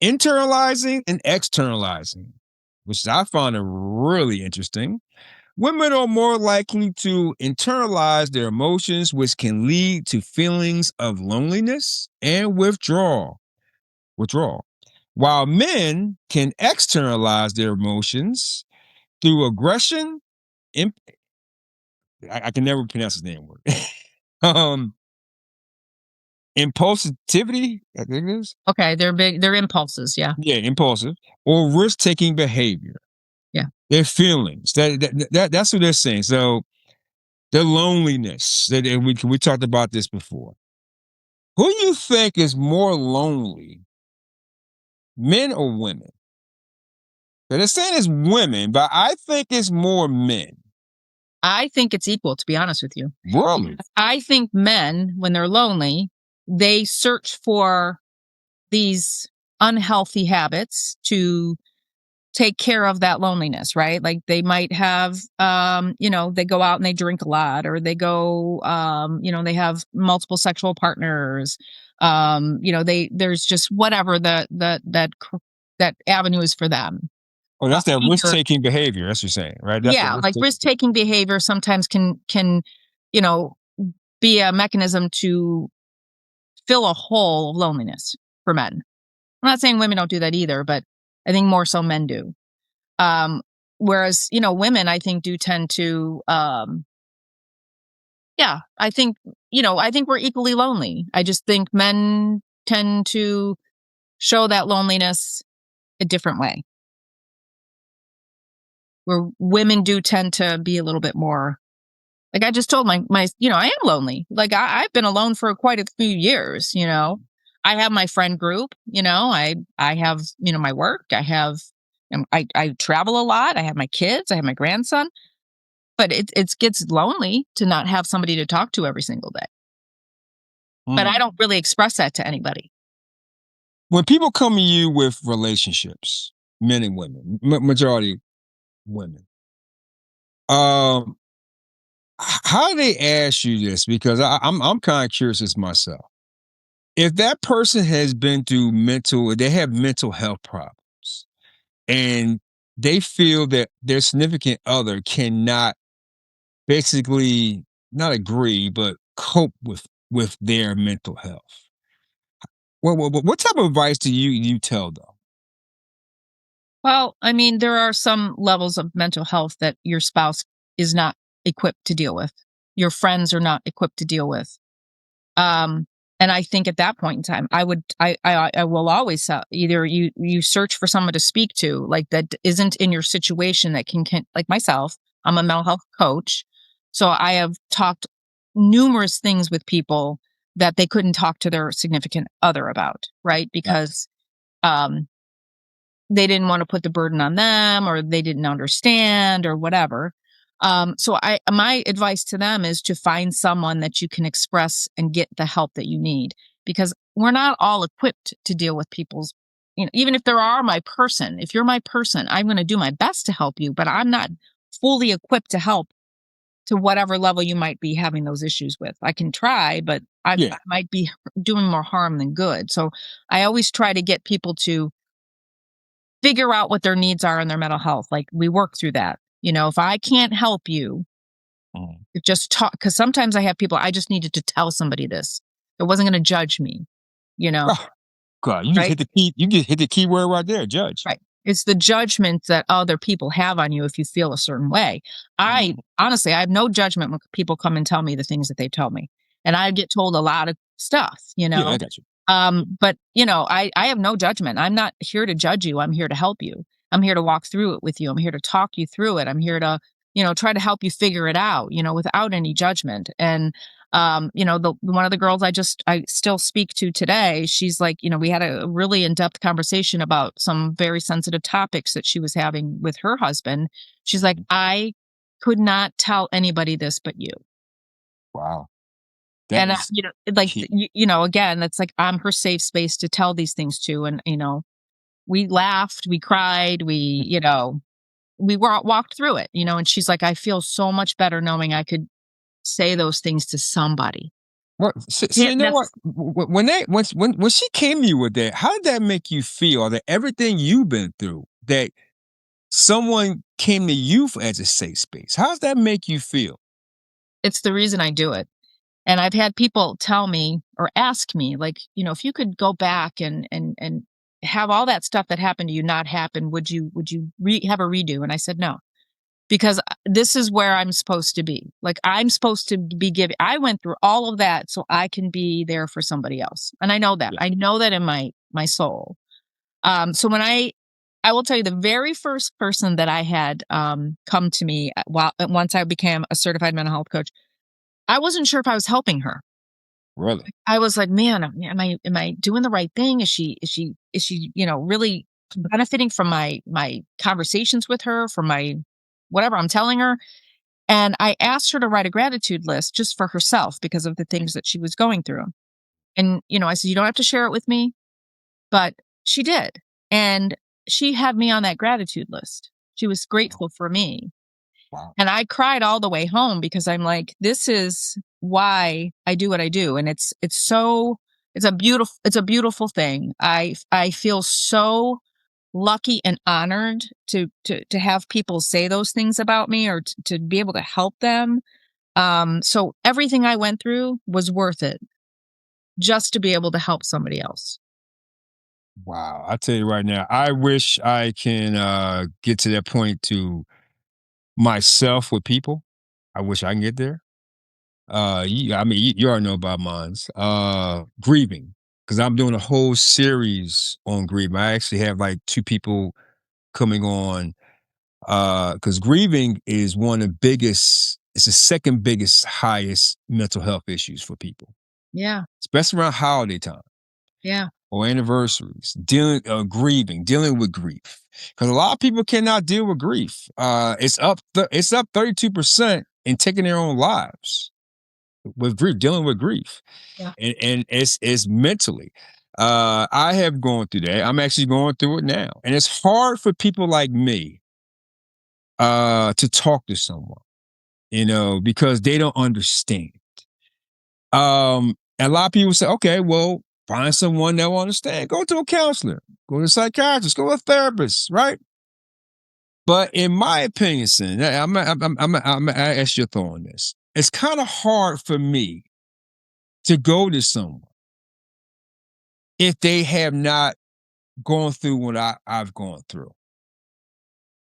internalizing and externalizing, which I find really interesting. Women are more likely to internalize their emotions, which can lead to feelings of loneliness and withdrawal. While men can externalize their emotions through aggression, imp- I can never pronounce his name word. um, impulsivity, I think it is. okay, they're impulses. Yeah. Yeah, impulsive or risk-taking behavior. Yeah. Their feelings. That's what they're saying. So the loneliness. And we talked about this before. Who do you think is more lonely, men or women? Now, they're saying it's women, but I think it's more men. I think it's equal, to be honest with you. Really? I think men, when they're lonely, they search for these unhealthy habits to take care of that loneliness, right? Like they might have, they go out and they drink a lot, or they go, they have multiple sexual partners. There's just whatever that avenue is for them. Oh, that's that Either, risk-taking behavior. That's what you're saying, right? That's the yeah, like risk-taking. risk taking behavior sometimes can, you know, be a mechanism to fill a hole of loneliness for men. I'm not saying women don't do that either, but I think more so men do. Um, Whereas, women, I think, do tend to, yeah, I think we're equally lonely. I just think men tend to show that loneliness a different way, where women do tend to be a little bit more. Like I just told I am lonely. Like I've been alone for quite a few years. I have my friend group. I have, my work. I travel a lot. I have my kids. I have my grandson. But it gets lonely to not have somebody to talk to every single day. But I Mm. don't really express that to anybody. When people come to you with relationships, men and women, majority women, um, how do they ask you this? Because I'm kind of curious as myself. If that person has been through they have mental health problems, and they feel that their significant other cannot basically not agree, but cope with their mental health. What type of advice do you tell them? Well, I mean, there are some levels of mental health that your spouse is not equipped to deal with. Your friends are not equipped to deal with. Um, and I think at that point in time, I will always either you search for someone to speak to, like that isn't in your situation that can like myself. I'm a mental health coach, so I have talked numerous things with people that they couldn't talk to their significant other about, right? Yeah. Because um, they didn't want to put the burden on them, or they didn't understand, or whatever. So my advice to them is to find someone that you can express and get the help that you need, because we're not all equipped to deal with people's, even if if you're my person, I'm going to do my best to help you, but I'm not fully equipped to help to whatever level you might be having those issues with. I can try, but I Yeah. might be doing more harm than good. So I always try to get people to figure out what their needs are in their mental health. Like we work through that. If I can't help you, Mhm. just talk. Because sometimes I have people, I just needed to tell somebody this. It wasn't going to judge me, you know, Oh, God, you just right? hit the key. You just hit the key word right there, judge. Right. It's the judgment that other people have on you if you feel a certain way. I Mhm. honestly, I have no judgment when people come and tell me the things that they tell me. And I get told a lot of stuff, Yeah, I got you. But I have no judgment. I'm not here to judge you. I'm here to help you. I'm here to walk through it with you. I'm here to talk you through it. I'm here to, try to help you figure it out, without any judgment. And the one of the girls I still speak to today, she's like, we had a really in-depth conversation about some very sensitive topics that she was having with her husband. She's like, Mhm. I could not tell anybody this but you. Wow, that And is like key. again, that's like I'm her safe space to tell these things to. And we laughed, we cried, we walked through it. And she's like, I feel so much better knowing I could say those things to somebody. Well, so Can't you know what? When she came to you with that, how did that make you feel? That everything you've been through, that someone came to you as a safe space. How does that make you feel? It's the reason I do it. And I've had people tell me or ask me, like, if you could go back and have all that stuff that happened to you not happen, would you have a redo? And I said no, because this is where I'm supposed to be. Like I'm supposed to be giving. I went through all of that so I can be there for somebody else, and I know that. Yeah, I know that in my soul. So when I will tell you the very first person that I had come to me once I became a certified mental health coach, I wasn't sure if I was helping her. really. I was like, man, am I doing the right thing? Is she really benefiting from my conversations with her, from my whatever I'm telling her? And I asked her to write a gratitude list just for herself because of the things that she was going through. And I said, you don't have to share it with me, but she did. And she had me on that gratitude list. She was Wow, grateful for me. wow, And I cried all the way home because I'm like, this is why I do what I do. And it's a beautiful thing. I feel so lucky and honored to have people say those things about me or to be able to help them. So everything I went through was worth it just to be able to help somebody else. wow. I tell you right now, I wish I can get to that point to myself with people. I wish I can get there. I mean, you already know about mine's grieving because I'm doing a whole series on grieving. I actually have like two people coming on because grieving is one of the biggest. It's the second biggest, highest mental health issues for people, Yeah. especially around holiday time Yeah. or anniversaries. Dealing with grief, because a lot of people cannot deal with grief. It's up 32% in taking their own lives with grief, dealing with grief, Yeah. and it's mentally. I have gone through that. I'm actually going through it now, and it's hard for people like me to talk to someone, because they don't understand. A lot of people say, okay, well, find someone that will understand. Go to a counselor, go to a psychiatrist, go to a therapist, right? But in my opinion, Sin, I'm gonna ask your thought on this. It's kind of hard for me to go to someone if they have not gone through what I've gone through.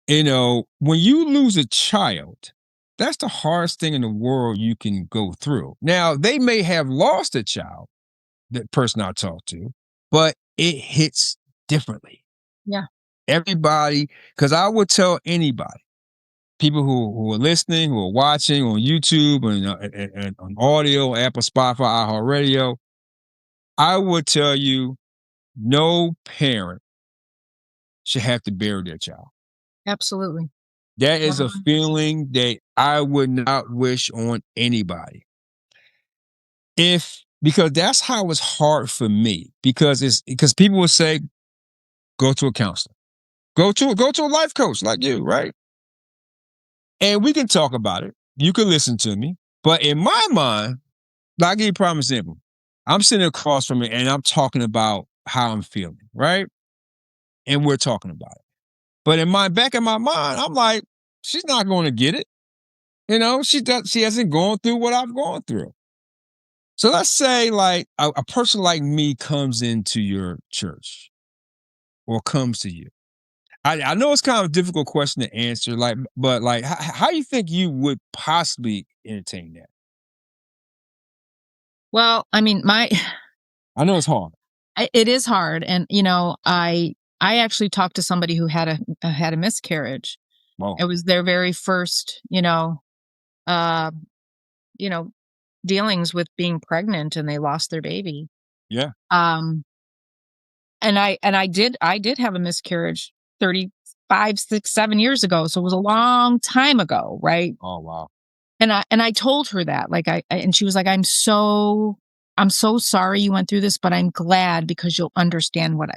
When you lose a child, that's the hardest thing in the world you can go through. Now, they may have lost a child, the person I talked to, but it hits differently. Yeah. Everybody, because I would tell anybody, people who are listening, who are watching on YouTube and on audio, Apple, Spotify, iHeartRadio, I would tell you no parent should have to bury their child. Absolutely. That is a 100. feeling that I would not wish on anybody. Because that's how it's hard for me. Because people will say, go to a counselor, go to a life coach like you, right? And we can talk about it. you could listen to me. But in my mind, I'll give you a prime example. I'm sitting across from it and I'm talking about how I'm feeling, right? And we're talking about it. But in my back of my mind, I'm like, she's not going to get it. She hasn't gone through what I've gone through. So let's say like a person like me comes into your church or comes to you. I know it's kind of a difficult question to answer, like, but like, how you think you would possibly entertain that? Well, I mean, I know it's hard. it is hard, and I actually talked to somebody who had a miscarriage. Well, It was their very first, uh, you know, dealings with being pregnant, and they lost their baby. yeah. Um, and I did have a miscarriage 35, 6, 7 years ago, so it was a long time ago, right? Oh wow. And I told her that, like, and she was like, I'm so sorry you went through this, but I'm glad because you'll understand what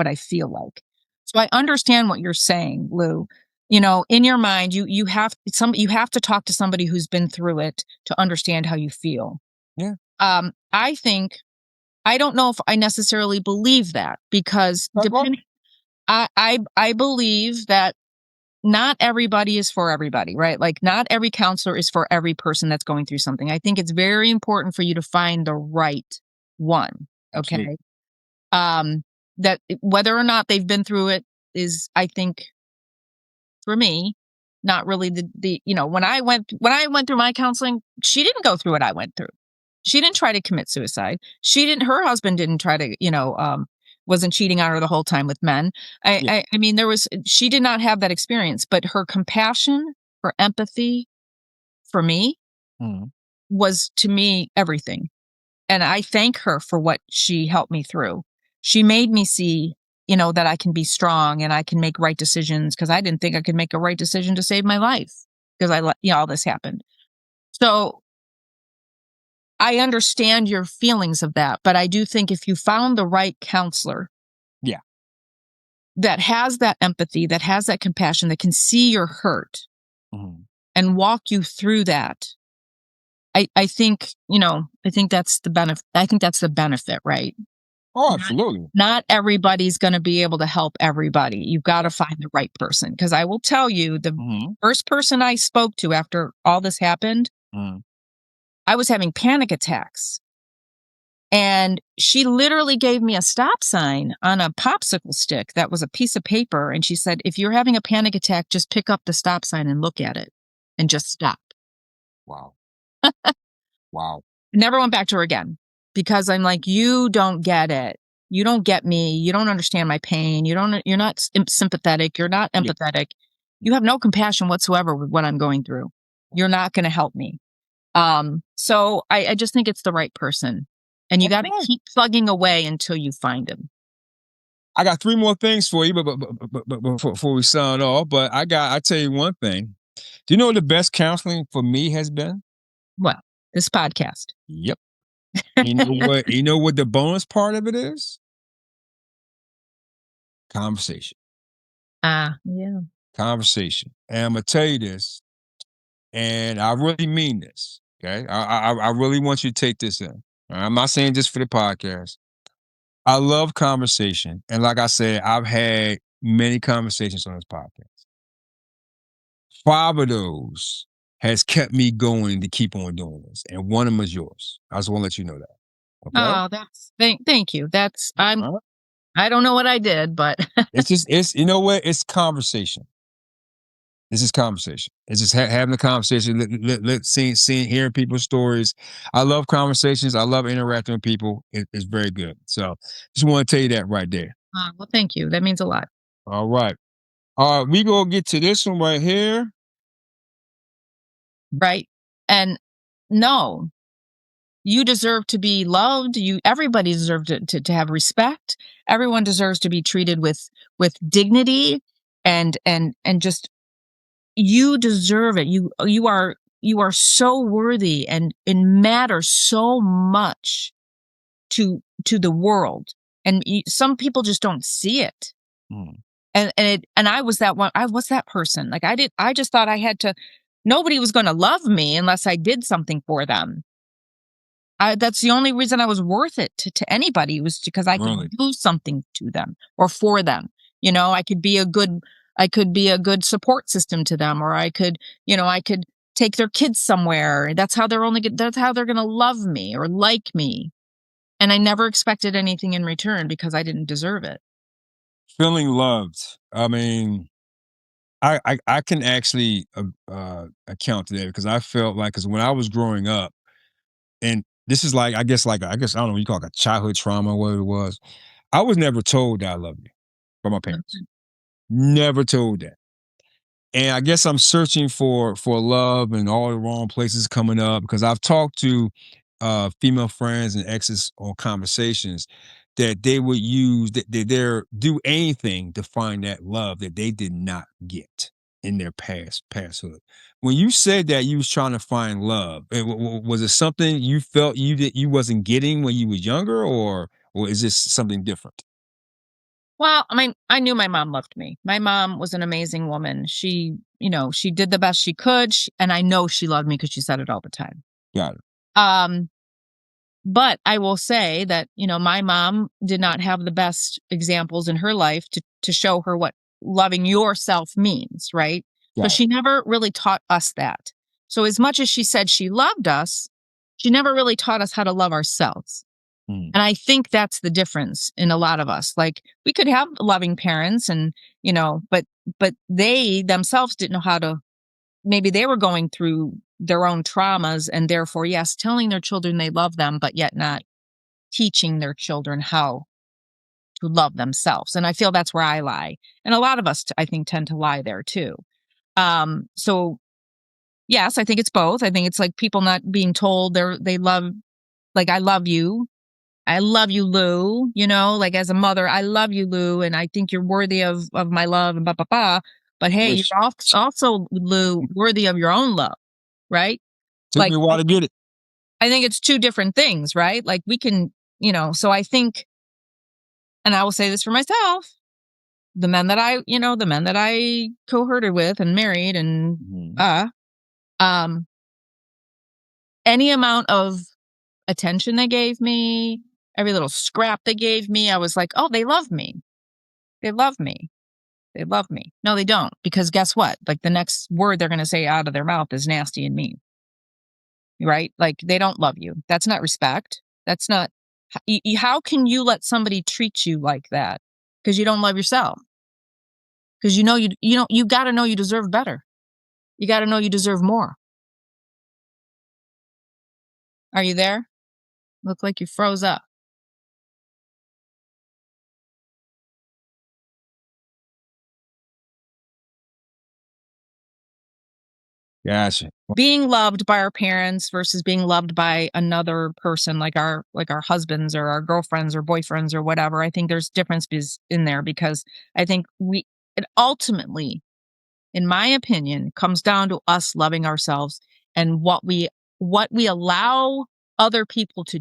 I feel like. So I understand what you're saying, Lou. In your mind, you have to talk to somebody who's been through it to understand how you feel. Yeah. I think I don't know if I necessarily believe that because Well, depending, I believe that not everybody is for everybody, right? Like, not every counselor is for every person that's going through something. I think it's very important for you to find the right one. absolutely. Okay. That whether or not they've been through it is, I think, for me, not really when I went through my counseling, she didn't go through what I went through. She didn't try to commit suicide. Her husband didn't try to, wasn't cheating on her the whole time with men. Yeah. I mean, she did not have that experience, but her compassion, her empathy for me Mhm. was, to me, everything. And I thank her for what she helped me through. She made me see, that I can be strong and I can make right decisions, because I didn't think I could make a right decision to save my life, because all this happened. So I understand your feelings of that, but I do think if you found the right counselor Yeah. that has that empathy, that has that compassion, that can see your hurt Mhm. and walk you through that, I think that's the benefit. I think that's the benefit, right? Oh, Not, absolutely. not everybody's going to be able to help everybody. You've got to find the right person. Because I will tell you, the Mhm. first person I spoke to after all this happened, Mhm. I was having panic attacks. And she literally gave me a stop sign on a popsicle stick that was a piece of paper. And she said, if you're having a panic attack, just pick up the stop sign and look at it and just stop. Wow. Wow. Never went back to her again, because I'm like, you don't get it. You don't get me. You don't understand my pain. You're not sympathetic. You're not Yeah. empathetic. You have no compassion whatsoever with what I'm going through. You're not going to help me. So I just think it's the right person, and you got to Okay. keep plugging away until you find him. I got three more things for you, but before we sign off, but I tell you one thing. Do you know what the best counseling for me has been? Well, this podcast. Yep. You know what? You know what the bonus part of it is? Conversation. Yeah. Conversation. And I'm gonna tell you this, and I really mean this. Okay. I really want you to take this in. I'm not saying just for the podcast. I love conversation. And like I said, I've had many conversations on this podcast. Five of those has kept me going to keep on doing this. And one of them is yours. I just want to let you know that. Okay. Oh, thank you. All right. I don't know what I did, but You know what? It's conversation. This is conversation. It's just having a conversation, seeing, hearing people's stories. I love conversations. I love interacting with people. It's very good. So just want to tell you that right there. well, thank you. That means a lot. All right. We gonna get to this one right here. Right. And no, you deserve to be loved. Everybody deserves to have respect. Everyone deserves to be treated with dignity, and just, you deserve it. You are so worthy, and matter so much to the world. And some people just don't see it. Mm. And I was that one. I was that person. Like, I just thought I had to nobody was going to love me unless I did something for them. That's the only reason I was worth it to anybody, was because I could Really? do something to them or for them. I could be a good support system to them, or I could take their kids somewhere. That's how they're going to love me or like me. And I never expected anything in return because I didn't deserve it. Feeling loved. I mean, I can actually account to that because I felt like, because when I was growing up, and this is like, I don't know what you call it, like a childhood trauma, what it was. I was never told that I love you by my parents. Mhm. Never told that. And I guess I'm searching for love in all the wrong places coming up, because I've talked to female friends and exes on conversations that they would use that they're do anything to find that love that they did not get in their pasthood. When you said that you was trying to find love, was it something you felt you wasn't getting when you was younger, or is this something different? Well, I mean, I knew my mom loved me. My mom was an amazing woman. She did the best she could, and I know she loved me because she said it all the time. Got it. Um, but I will say that, my mom did not have the best examples in her life to show her what loving yourself means, right? So Got it. she never really taught us that. So as much as she said she loved us, she never really taught us how to love ourselves. Mm. And I think that's the difference in a lot of us. Like, we could have loving parents and, but they themselves didn't know how to, maybe they were going through their own traumas, and therefore, yes, telling their children they love them, but yet not teaching their children how to love themselves. And I feel that's where I lie. And a lot of us, I think, tend to lie there too. So yes, I think it's both. I think it's like people not being told they love, like, I love you. I love you, Lou. Like, as a mother, I love you, Lou, and I think you're worthy of my love and blah blah blah. But hey, you're Which also, Lou, worthy of your own love, right? took me Like, a while to get it. I think it's two different things, right? Like, we can, so I think, and I will say this for myself, the men that I cohorted with and married and Mhm. uh um any amount of attention they gave me, every little scrap they gave me, I was like, "Oh, they love me. They love me. They love me." No, they don't, because guess what? Like, the next word they're going to say out of their mouth is nasty and mean, right? Like, they don't love you. That's not respect. That's not how can you let somebody treat you like that? Because you don't love yourself. Because you got to know you deserve better. You got to know you deserve more. Are you there? Look like you froze up. Gotcha. Being loved by our parents versus being loved by another person, like our husbands or our girlfriends or boyfriends or whatever. I think there's differences in there, because I think it ultimately, in my opinion, comes down to us loving ourselves, and what we allow other people to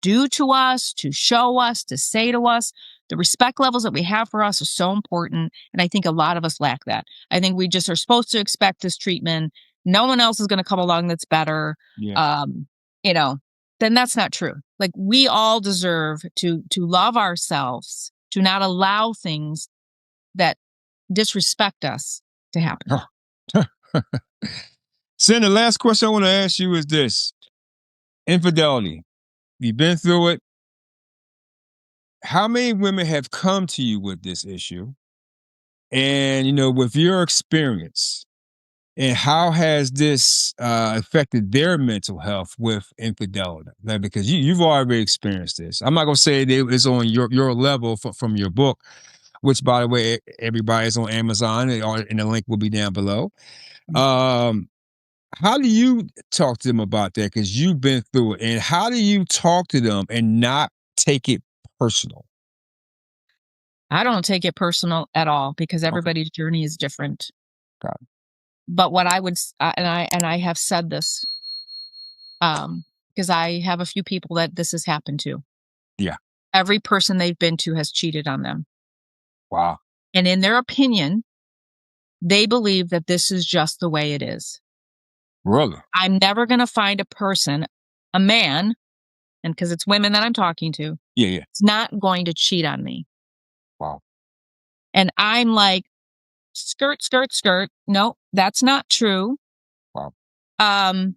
do to us, to show us, to say to us. The respect levels that we have for us are so important, and I think a lot of us lack that. I think we just are supposed to expect this treatment. No one else is going to come along that's better. Yeah. Um, you know, then that's not true. Like, we all deserve to love ourselves, to not allow things that disrespect us to happen. Sin, the last question I want to ask you is this: infidelity. You've been through it. How many women have come to you with this issue? And with your experience, and how has this affected their mental health with infidelity? Like, because you've already experienced this. I'm not gonna say that it's on your level from your book, which, by the way, everybody's on Amazon, and the link will be down below. Um, how do you talk to them about that? Because you've been through it, and how do you talk to them and not take it personal? I don't take it personal at all, because Okay, everybody's journey is different. got it. But what I would, and I have said this, because I have a few people that this has happened to. Yeah. Every person they've been to has cheated on them, Wow. and in their opinion, they believe that this is just the way it is. Really? I'm never going to find a person, a man, and because it's women that I'm talking to, Yeah, yeah. is not going to cheat on me. Wow. And I'm like, skirt, skirt, skirt. No, that's not true. Wow. Um,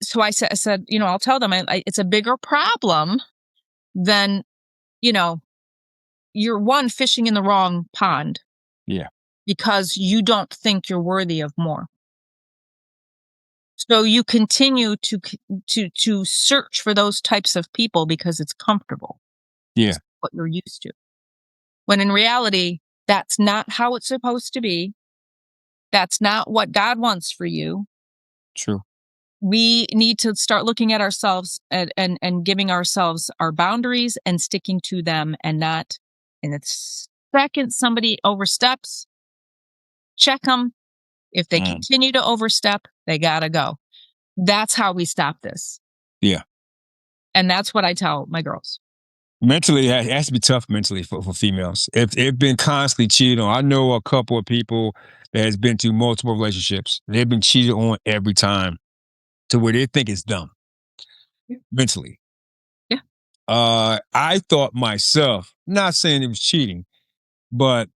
so I said, I'll tell them it's a bigger problem than, you know, you're one fishing in the wrong pond Yeah. because you don't think you're worthy of more. So you continue to search for those types of people because it's comfortable. Yeah. It's what you're used to. When in reality, that's not how it's supposed to be. That's not what God wants for you. True. We need to start looking at ourselves and giving ourselves our boundaries and sticking to them and not in the second somebody oversteps, check them. If they Mm. continue to overstep, they gotta go. That's how we stop this. Yeah. And that's what I tell my girls. Mentally, it has to be tough mentally for females. If they've been constantly cheated on, I know a couple of people that has been through multiple relationships. They've been cheated on every time to where they think it's dumb Yeah. mentally. Yeah. I thought myself, not saying it was cheating, but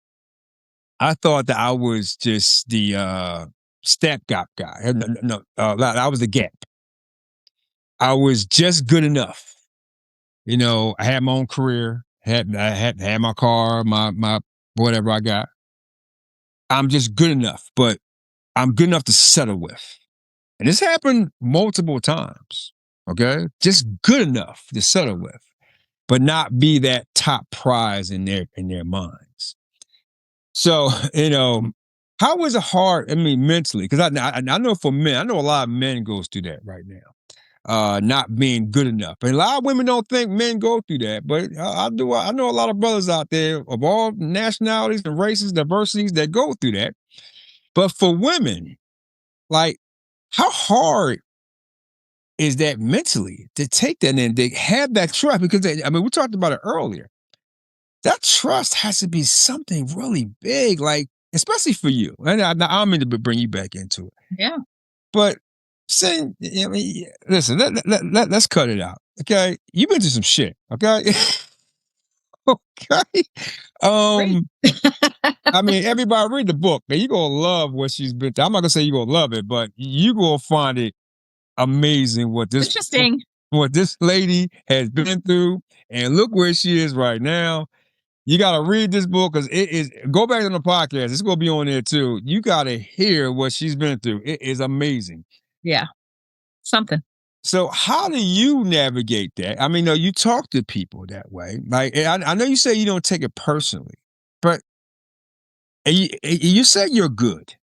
I thought that I was just the stepgap guy. No, I was the gap. I was just good enough. I had my own career, I had my car, my whatever I got. I'm just good enough, but I'm good enough to settle with. And this happened multiple times. Okay. Just good enough to settle with, but not be that top prize in their minds. So, how was it hard? I mean, mentally, because I know for men, I know a lot of men goes through that right now. Not being good enough. And a lot of women don't think men go through that, but I do. I know a lot of brothers out there of all nationalities and races, diversities that go through that. But for women, like, how hard is that mentally to take that and they have that trust? Because we talked about it earlier. That trust has to be something really big, like especially for you. And I mean to bring you back into it. Yeah. But saying, listen, let's cut it out. Okay. You've been through some shit. Okay. Okay. Great. Um, everybody read the book. Now you're gonna love what she's been through. I'm not gonna say you're gonna love it, but you gonna find it amazing Interesting. what this lady has been through. And look where she is right now. You got to read this book because it is. Go back on the podcast. It's going to be on there too. You got to hear what she's been through. It is amazing. Yeah. Something. So, how do you navigate that? No, you talk to people that way. Like, I know you say you don't take it personally, but you said you're good.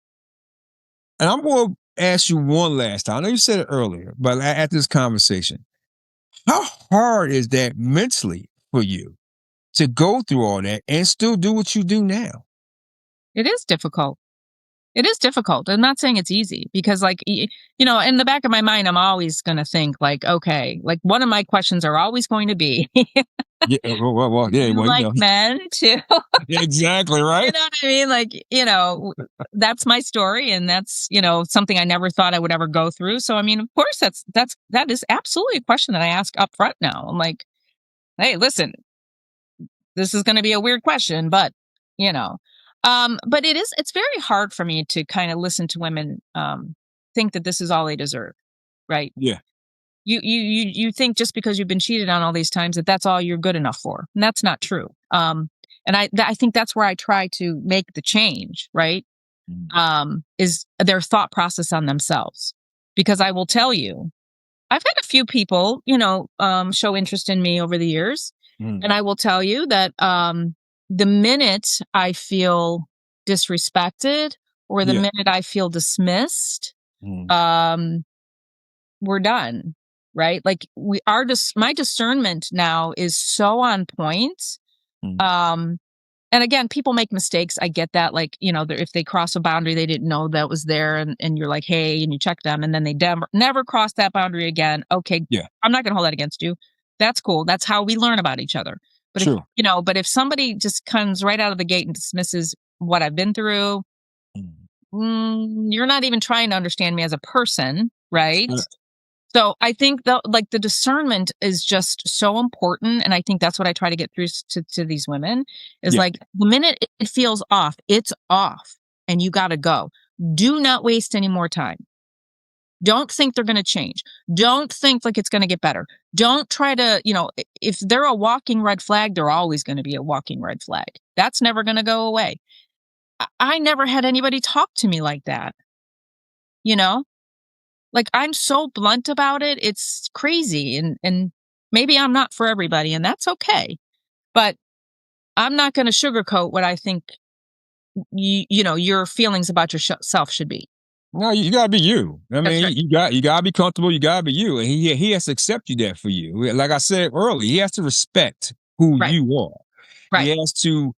And I'm going to ask you one last time. I know you said it earlier, but at this conversation, how hard is that mentally for you to go through all that and still do what you do now? It is difficult. It is difficult. I'm not saying it's easy because, like, in the back of my mind, I'm always going to think, like, okay, like one of my questions are always going to be, Yeah, well, yeah, you well, like men too? exactly You right. know what I mean? Like, that's my story, and that's something I never thought I would ever go through. So, I mean, of course, that is absolutely a question that I ask up front now. I'm like, hey, listen, this is going to be a weird question, but you know, but it's very hard for me to kind of listen to women think that this is all they deserve, right? Yeah, You think just because you've been cheated on all these times that that's all you're good enough for, and that's not true. And I think that's where I try to make the change, right? mm, Is their thought process on themselves, because I will tell you, I've had a few people, show interest in me over the years. mm, And I will tell you that the minute I feel disrespected or the yeah, minute I feel dismissed, mm, um, we're done. Right. Like my discernment now is so on point. mm, Um, and again, people make mistakes. I get that. Like, if they cross a boundary, they didn't know that was there. And you're like, hey, and you check them. And then they never cross that boundary again. Okay. yeah, I'm not going to hold that against you. That's cool. That's how we learn about each other. But true. but if somebody just comes right out of the gate and dismisses what I've been through, Mm, You're not even trying to understand me as a person, right? Uh, So I think the discernment is just so important, and I think that's what I try to get through to these women is Yeah. like the minute it feels off, it's off, and you got to go. Do not waste any more time. Don't think they're going to change. Don't think like it's going to get better. Don't try to, if they're a walking red flag, they're always going to be a walking red flag. That's never going to go away. I never had anybody talk to me like that. You know, like I'm so blunt about it. It's crazy. And maybe I'm not for everybody, and that's okay. But I'm not going to sugarcoat what I think, your feelings about yourself should be. No, you gotta be you. I That's mean, right. you gotta be comfortable. You gotta be you, and he has to accept you that for you. Like I said earlier, he has to respect who Right. you are. He Right. has to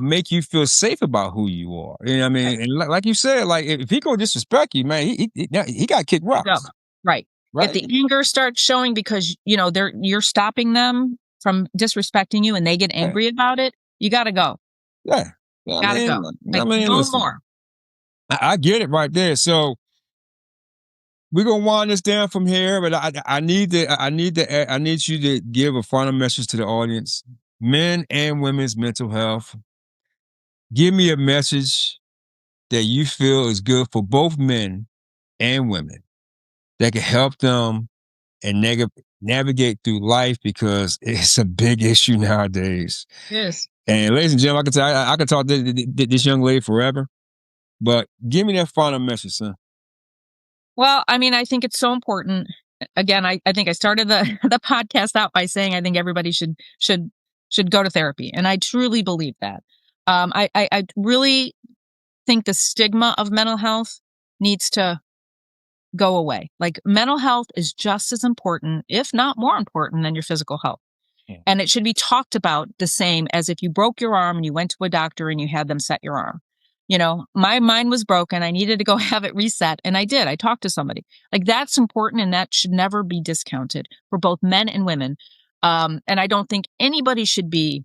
make you feel safe about who you are. You know what I Right. mean? And like you said, like if he go disrespect you, man, he got to kick To go. rocks, Right. If right? the anger starts showing because, you're stopping them from disrespecting you and they get Yeah, angry about it, you got to go. yeah. I Got to mean, go. Like no listen, more. I get it right there. So we're gonna wind this down from here, but I need you to give a final message to the audience, men and women's mental health. Give me a message that you feel is good for both men and women that can help them and navigate through life because it's a big issue nowadays. Yes. And ladies and gentlemen, I can tell I can talk to this young lady forever, but give me that final message, son. Well, I mean, I think it's so important. Again, I think I started the the podcast out by saying I think everybody should go to therapy, and I truly believe that. I really think the stigma of mental health needs to go away. Like mental health is just as important, if not more important, than your physical health. Yeah. And it should be talked about the same as if you broke your arm and you went to a doctor and you had them set your arm. My mind was broken. I needed to go have it reset. And I did. I talked to somebody. Like that's important and that should never be discounted for both men and women. And I don't think anybody should be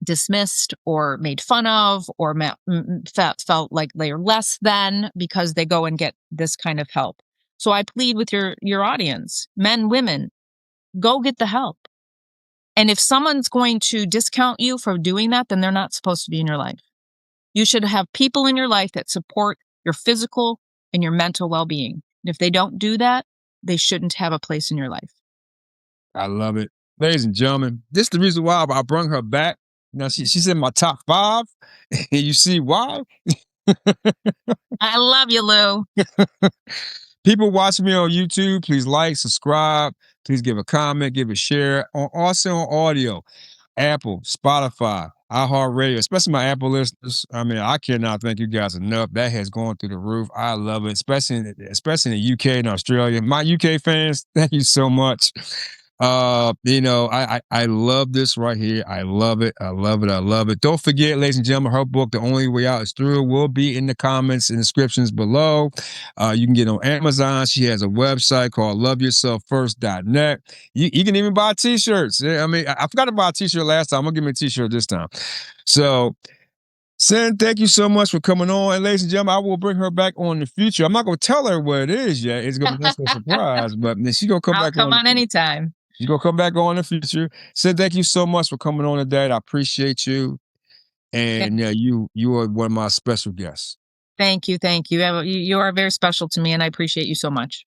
dismissed or made fun of or felt like they're less than because they go and get this kind of help. So I plead with your audience, men, women, go get the help. And if someone's going to discount you for doing that, then they're not supposed to be in your life. You should have people in your life that support your physical and your mental well-being. And if they don't do that, they shouldn't have a place in your life. I love it. Ladies and gentlemen, this is the reason why I brought her back. Now she's in my top 5. And you see why? I love you, Lou. People watching me on YouTube, please like, subscribe, please give a comment, give a share. Also on audio, Apple, Spotify, iHeartRadio, especially my Apple listeners. I mean, I cannot thank you guys enough. That has gone through the roof. I love it, especially in the UK and Australia. My UK fans, thank you so much. I love this right here. I love it. I love it. I love it. Don't forget, ladies and gentlemen, her book, The Only Way Out is Through, will be in the comments and descriptions below. You can get on Amazon. She has a website called loveyourselffirst.net. You can even buy t-shirts. I mean, I forgot to buy a t-shirt last time. I'm gonna give me a t-shirt this time. So Sen, thank you so much for coming on. And ladies and gentlemen, I will bring her back on in the future. I'm not gonna tell her what it is yet. It's gonna be a surprise, but then she's gonna come I'll back come on. on anytime. You're gonna come back on in the future. So thank you so much for coming on today. I appreciate you. And yeah, you are one of my special guests. Thank you. Thank you. You are very special to me, and I appreciate you so much.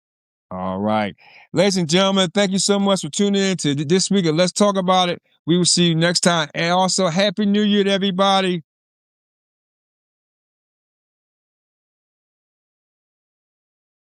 All right. Ladies and gentlemen, thank you so much for tuning in to this week of Let's Talk About It. We will see you next time. And also, Happy New Year to everybody.